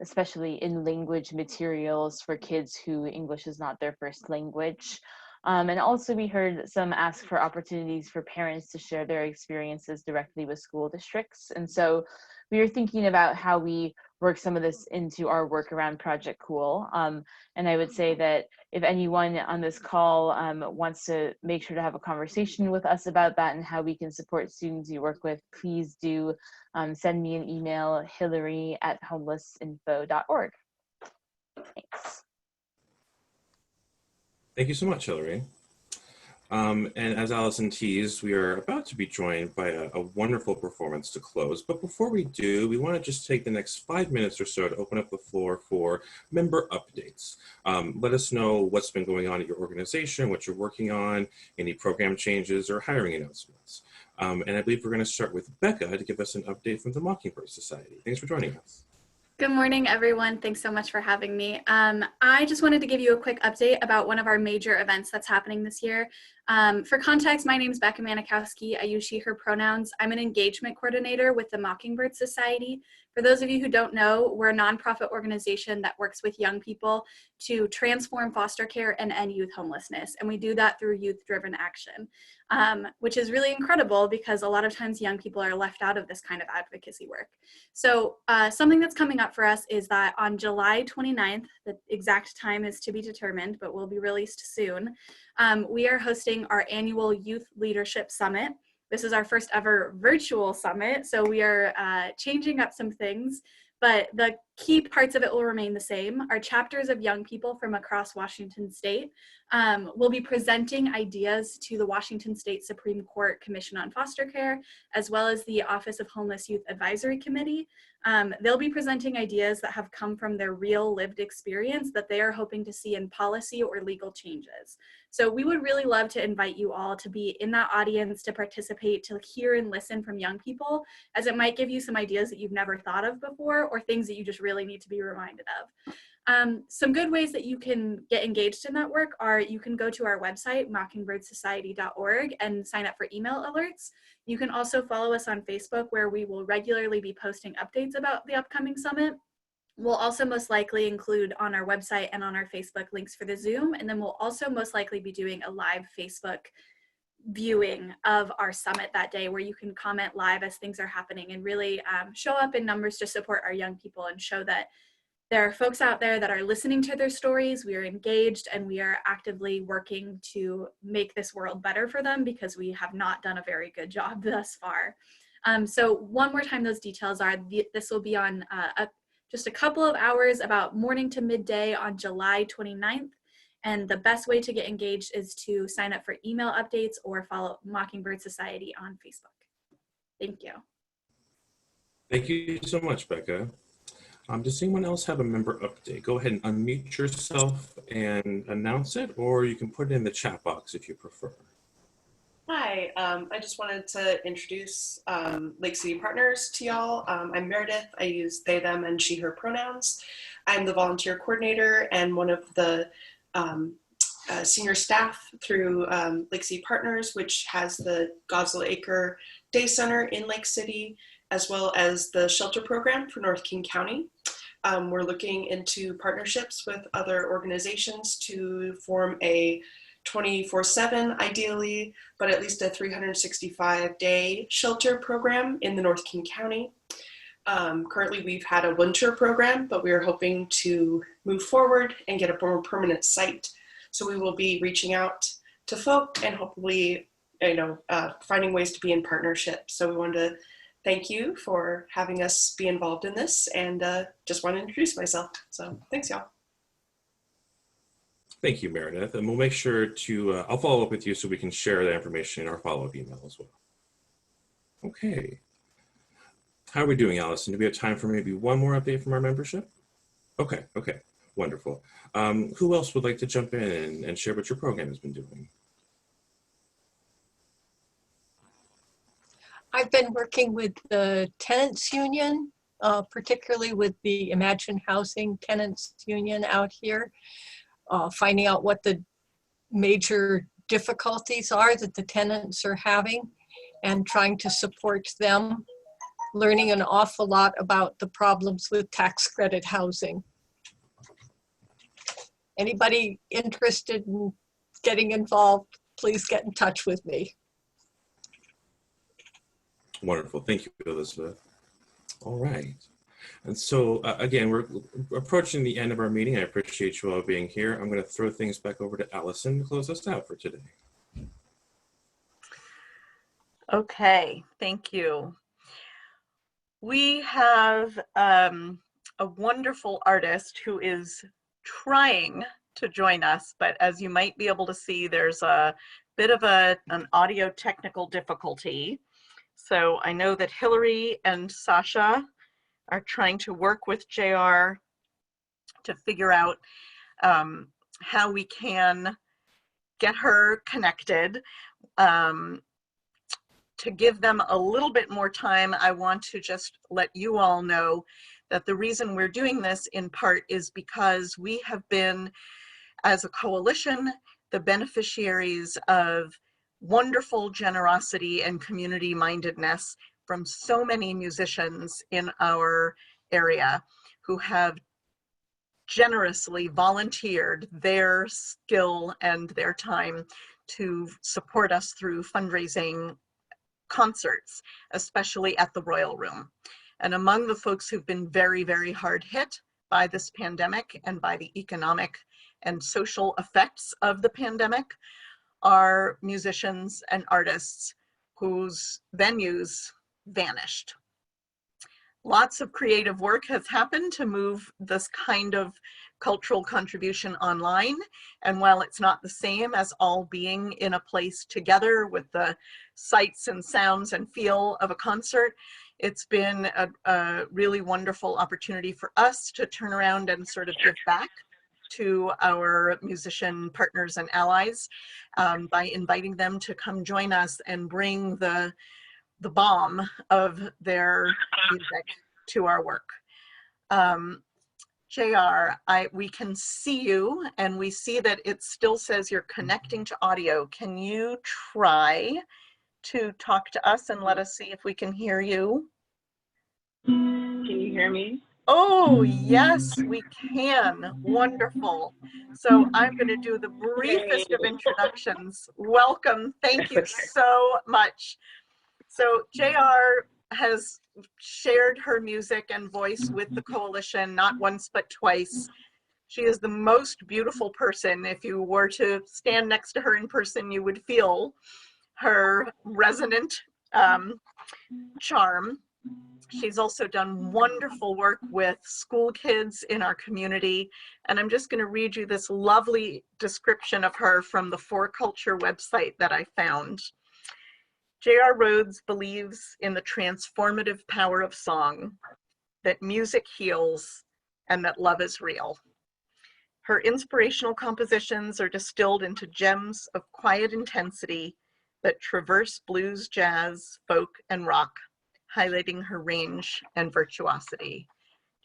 especially in language materials for kids who English is not their first language. And also we heard some ask for opportunities for parents to share their experiences directly with school districts. And so we were thinking about how we work some of this into our work around Project Cool. And I would say that if anyone on this call wants to make sure to have a conversation with us about that and how we can support students you work with, please do send me an email, hillary@homelessinfo.org. Thanks. Thank you so much, Hillary. And as Allison teased, we are about to be joined by a wonderful performance to close. But before we do, we want to just take the next 5 minutes or so to open up the floor for member updates. Let us know what's been going on at your organization, what you're working on, any program changes or hiring announcements. And I believe we're going to start with Becca to give us an update from the Mockingbird Society. Thanks for joining us. Good morning, everyone. Thanks so much for having me. I just wanted to give you a quick update about one of our major events that's happening this year. For context, my name is Becca Manikowski. I use she, her pronouns. I'm an engagement coordinator with the Mockingbird Society. For those of you who don't know, we're a nonprofit organization that works with young people to transform foster care and end youth homelessness. And we do that through youth-driven action, which is really incredible because a lot of times young people are left out of this kind of advocacy work. So something that's coming up for us is that on July 29th, the exact time is to be determined, but will be released soon, we are hosting our annual Youth Leadership Summit. This is our first ever virtual summit, so we are changing up some things, but the key parts of it will remain the same. Our chapters of young people from across Washington State will be presenting ideas to the Washington State Supreme Court Commission on Foster Care, as well as the Office of Homeless Youth Advisory Committee. They'll be presenting ideas that have come from their real lived experience that they are hoping to see in policy or legal changes. So we would really love to invite you all to be in that audience, to participate, to hear and listen from young people, as it might give you some ideas that you've never thought of before or things that you just really need to be reminded of. Some good ways that you can get engaged in that work are you can go to our website, mockingbirdssociety.org, and sign up for email alerts. You can also follow us on Facebook, where we will regularly be posting updates about the upcoming summit. We'll also most likely include on our website and on our Facebook links for the Zoom, and then we'll also most likely be doing a live Facebook viewing of our summit that day, where you can comment live as things are happening and really show up in numbers to support our young people and show that there are folks out there that are listening to their stories, we are engaged, and we are actively working to make this world better for them because we have not done a very good job thus far. So one more time, those details are, this will be on just a couple of hours, about morning to midday on July 29th. And the best way to get engaged is to sign up for email updates or follow Mockingbird Society on Facebook. Thank you. Thank you so much, Becca. Does anyone else have a member update? Go ahead and unmute yourself and announce it, or you can put it in the chat box if you prefer. Hi, I just wanted to introduce Lake City Partners to y'all. I'm Meredith. I use they, them, and she, her pronouns. I'm the volunteer coordinator and one of the senior staff through Lake City Partners, which has the Godzilla Acre Day Center in Lake City, as well as the shelter program for North King County. We're looking into partnerships with other organizations to form a 24/7 ideally, but at least a 365-day shelter program in the North King County. Currently we've had a winter program, but we are hoping to move forward and get a more permanent site. So we will be reaching out to folk and hopefully, finding ways to be in partnership. So we wanted to thank you for having us be involved in this, and just want to introduce myself. So thanks, y'all. Thank you, Meredith. And we'll make sure to, I'll follow up with you so we can share that information in our follow-up email as well. Okay. How are we doing, Allison? Do we have time for maybe one more update from our membership? Okay, wonderful. Who else would like to jump in and share what your program has been doing? I've been working with the tenants union, particularly with the Imagine Housing Tenants Union out here, finding out what the major difficulties are that the tenants are having and trying to support them, learning an awful lot about the problems with tax credit housing. Anybody interested in getting involved, please get in touch with me. Wonderful. Thank you, Elizabeth. All right. And so, again, we're approaching the end of our meeting. I appreciate you all being here. I'm going to throw things back over to Allison to close us out for today. Okay, thank you. We have a wonderful artist who is trying to join us, but as you might be able to see, there's a bit of an audio technical difficulty. So I know that Hillary and Sasha are trying to work with JR to figure out how we can get her connected. To give them a little bit more time, I want to just let you all know that the reason we're doing this in part is because we have been, as a coalition the beneficiaries of wonderful generosity and community mindedness from so many musicians in our area who have generously volunteered their skill and their time to support us through fundraising concerts, especially at the Royal Room. And among the folks who've been very, very hard hit by this pandemic and by the economic and social effects of the pandemic are musicians and artists whose venues vanished. Lots of creative work has happened to move this kind of cultural contribution online. And while it's not the same as all being in a place together with the sights and sounds and feel of a concert, it's been a really wonderful opportunity for us to turn around and sort of give back to our musician partners and allies by inviting them to come join us and bring the balm of their music to our work. JR, we can see you and we see that it still says you're connecting to audio. Can you try to talk to us and let us see if we can hear you? Can you hear me? Oh, yes, we can. Wonderful. So I'm going to do the briefest of introductions. Welcome. Thank you so much. So JR has shared her music and voice with the coalition not once but twice. She is the most beautiful person. If you were to stand next to her in person, you would feel her resonant charm. She's also done wonderful work with school kids in our community. And I'm just going to read you this lovely description of her from the For Culture website that I found. J.R. Rhodes believes in the transformative power of song, that music heals, and that love is real. Her inspirational compositions are distilled into gems of quiet intensity that traverse blues, jazz, folk, and rock, highlighting her range and virtuosity.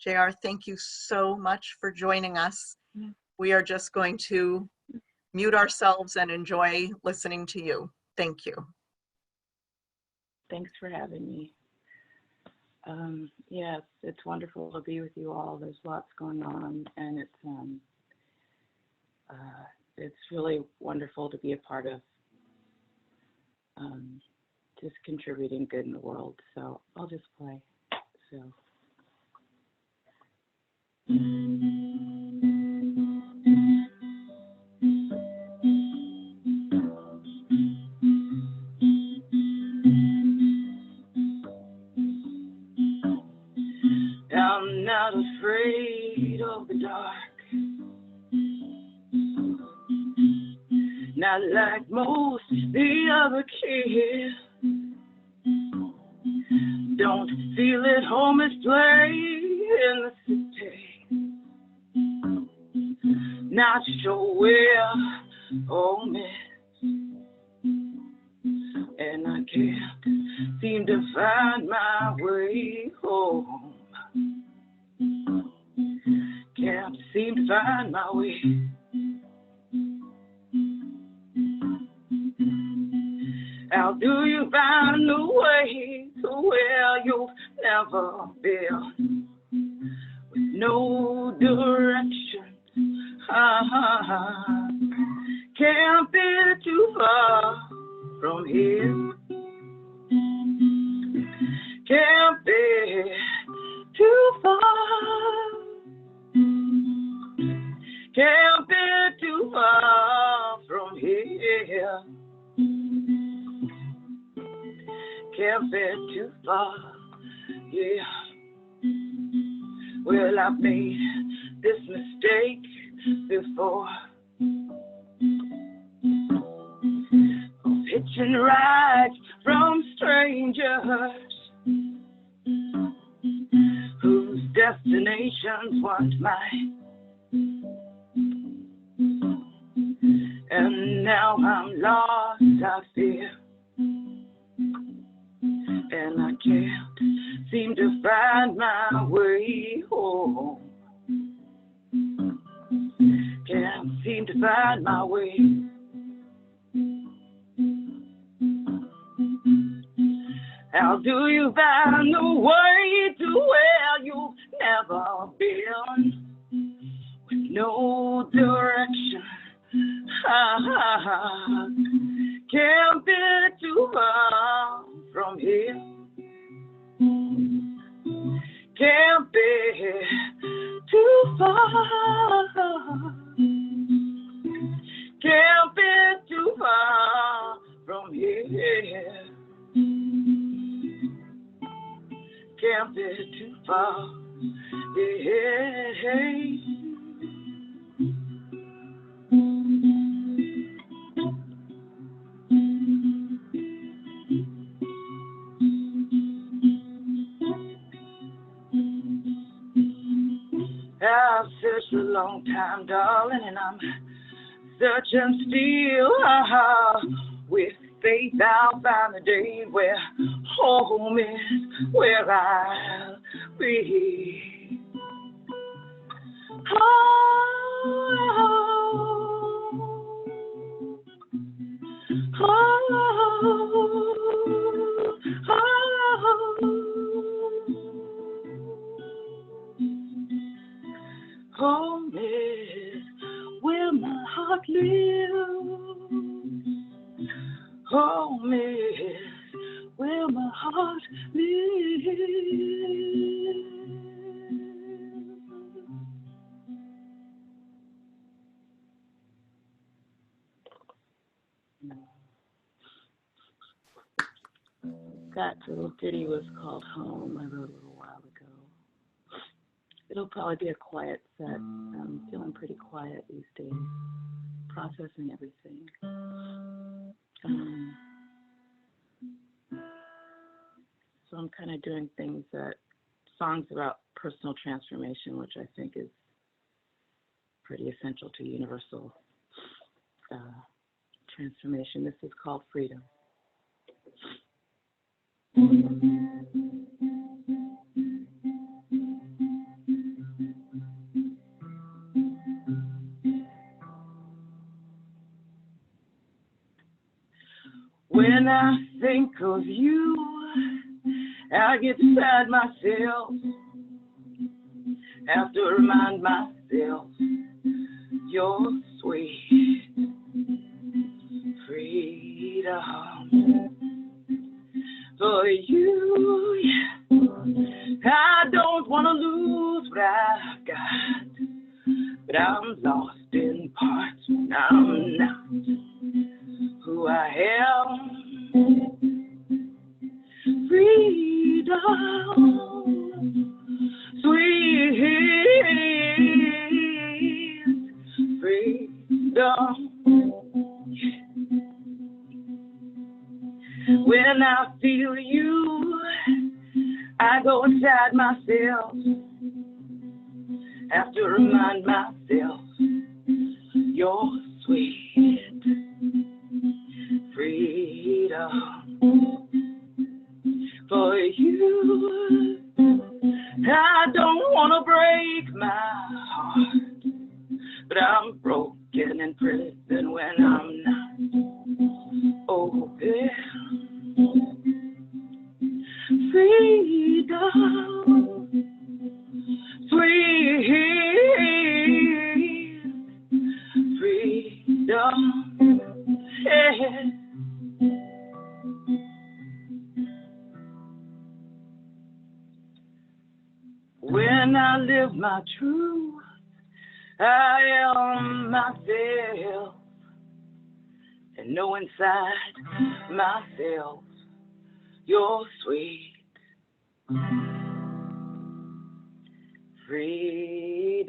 JR, thank you so much for joining us. We are just going to mute ourselves and enjoy listening to you. Thank you. Thanks for having me. Yes, it's wonderful to be with you all. There's lots going on, and it's really wonderful to be a part of just contributing good in the world. So I'll just play. So. I'm not afraid of the dark, not like most the other kids. Don't feel at home as play in the city, not sure where home is, and I can't seem to find my way home. Can't seem to find my way. How do you find a way to where you've never been? With no direction, can't be too far from here. Can't be too far. Can't be too far from here. Can't be too far, yeah. Well, I've made this mistake before, of hitching rides from strangers whose destinations weren't mine. And now I'm lost, I fear, and I can't seem to find my way home. Can't seem to find my way. How do you find the way to where you've never been? With no direction, can't be too far from here. Can't be too far. Can't be too far from here. Can't be too far. Yeah. I've searched a long time, darling, and I'm searching still. With faith, I'll find the day where home is where I'll be. Home is where my heart lives. Home is where my heart lives. That little ditty was called Home. I wrote a little while ago. It'll probably be a quiet set. I'm feeling pretty quiet these days, processing everything. So I'm kind of doing songs about personal transformation, which I think is pretty essential to universal transformation. This is called Freedom. When I think of you, I get sad myself. Have to remind myself you're sweet freedom. For you, I don't want to lose what I've got, but I'm lost in parts when I'm not who I am. Freedom, sweet freedom. When I feel you, I go inside myself. Have to remind myself you're sweet freedom. For you, I don't want to break my heart, but I'm broken in prison when I'm not open. Freedom, sweet freedom, yeah. When I live my truth, I am myself, and know inside myself you're sweet freedom.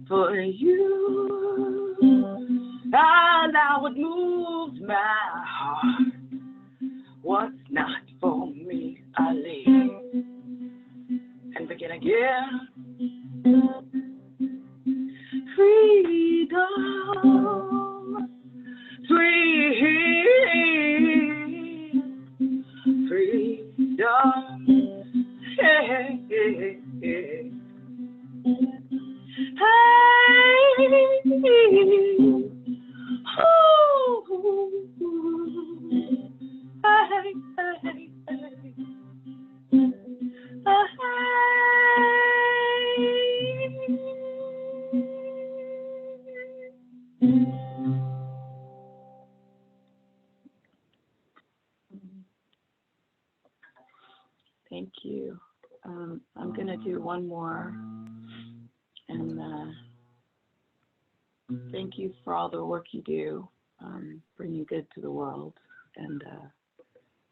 For you, I allow what moves my heart. What's not for me, I leave and begin again. Freedom, sweet freedom, hey, hey, hey. Hey, Oh, hey, hey, Thank you. I'm going to do one more. And thank you for all the work you do, bringing good to the world. And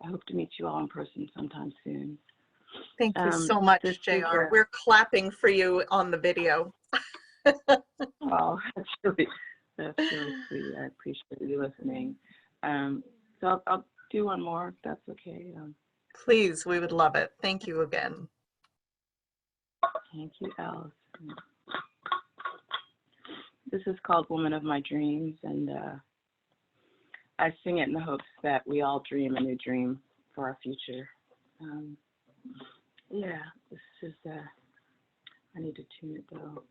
I hope to meet you all in person sometime soon. Thank you so much, JR. We're clapping for you on the video. Oh, that's really sweet. I appreciate you listening. So I'll do one more, if that's okay. Please, we would love it. Thank you again. Thank you, Alice. This is called Woman of My Dreams, and I sing it in the hopes that we all dream a new dream for our future. Yeah, this is, I need to tune it though.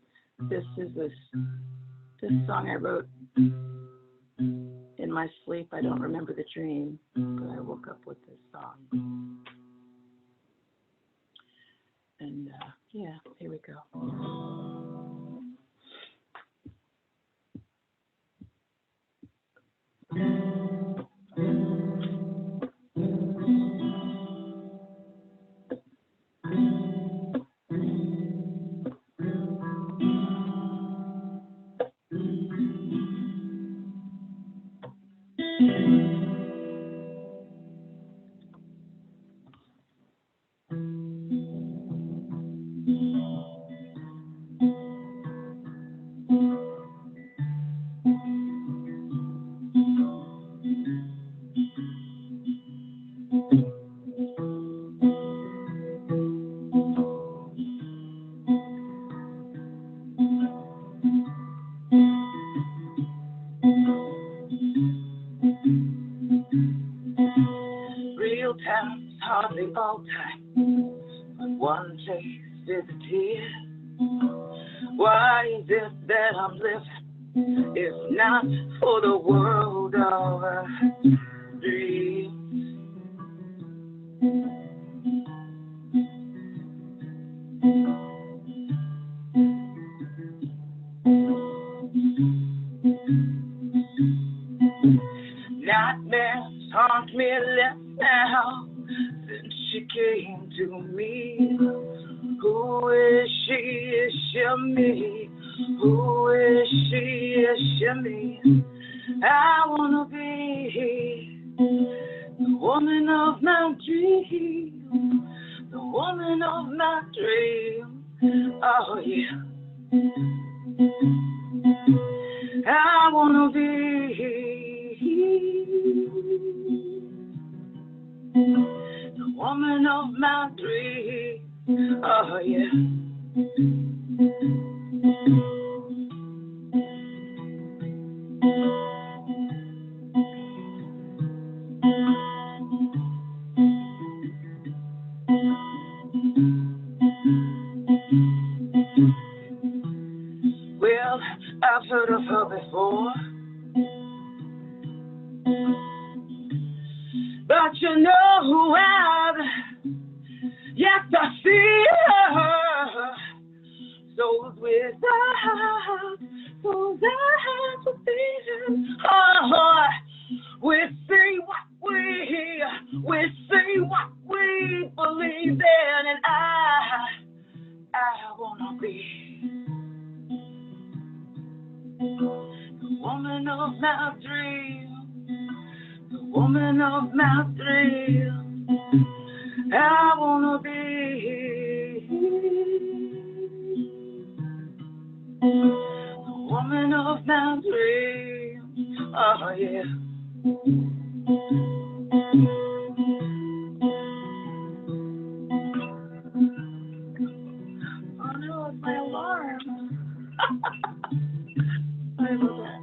This is this song I wrote in my sleep. I don't remember the dream, but I woke up with this song. And yeah, here we go. Real time's hardly all time, but one taste is a tear. Why is it that I'm living if not for the world of dreams? Nightmares haunt me less now since she came to me. Who is she? Is she me? Who is she? Is she me? I wanna be the woman of my dreams, the woman of my dreams. Oh yeah. I wanna be the woman of my dreams. Oh yeah. Well, I've heard of her before, but you know who yes, I see her. Souls without, souls out within. Oh, we see what we see what we believe in, and I wanna be the woman of my dreams, the woman of my dreams. I wanna be the woman of my dreams. Oh yeah. Oh no, it's my alarm. Sorry about that.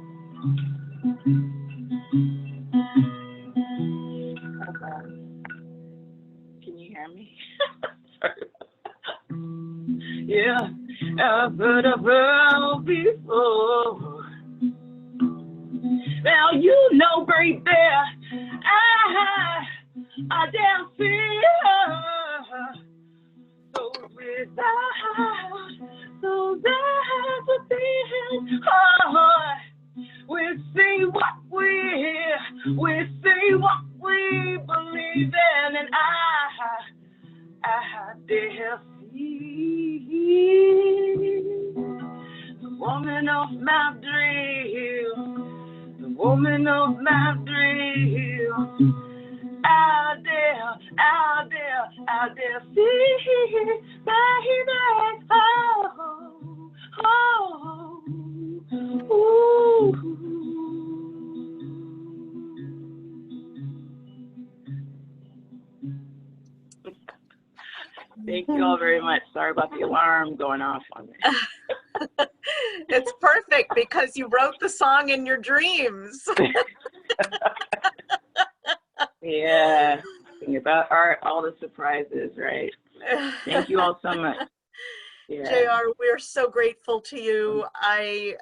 Can you hear me? Sorry. Yeah, I've heard of her before, Well, you know, baby, I damn feel so without, so that's a thing. Oh, we say what we say what we believe in, and I dare see the woman of my dreams, the woman of my dreams. Out there, see, baby, oh, ooh. Thank you all very much. Sorry about the alarm going off on me. It's perfect because you wrote the song in your dreams. Yeah, thinking about art, all the surprises, right? Thank you all so much. Yeah. JR, we're so grateful to you. I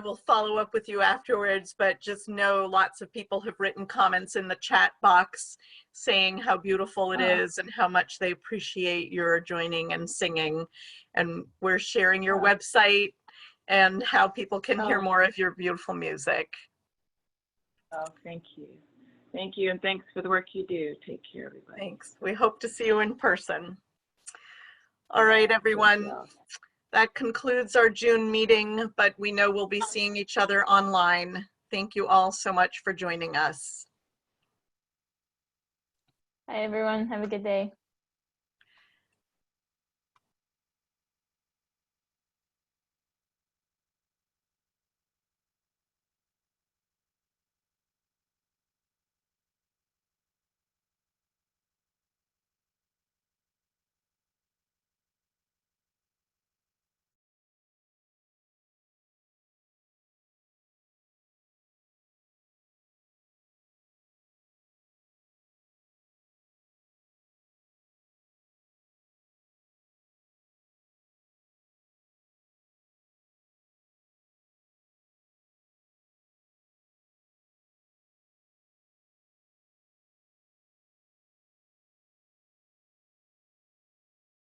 will follow up with you afterwards, but just know lots of people have written comments in the chat box saying how beautiful it is and how much they appreciate your joining and singing. And we're sharing your website and how people can hear more of your beautiful music. Oh, thank you. Thank you, and thanks for the work you do. Take care, everybody. Thanks. We hope to see you in person. All right, everyone. That concludes our June meeting, but we know we'll be seeing each other online. Thank you all so much for joining us. Hi, everyone. Have a good day.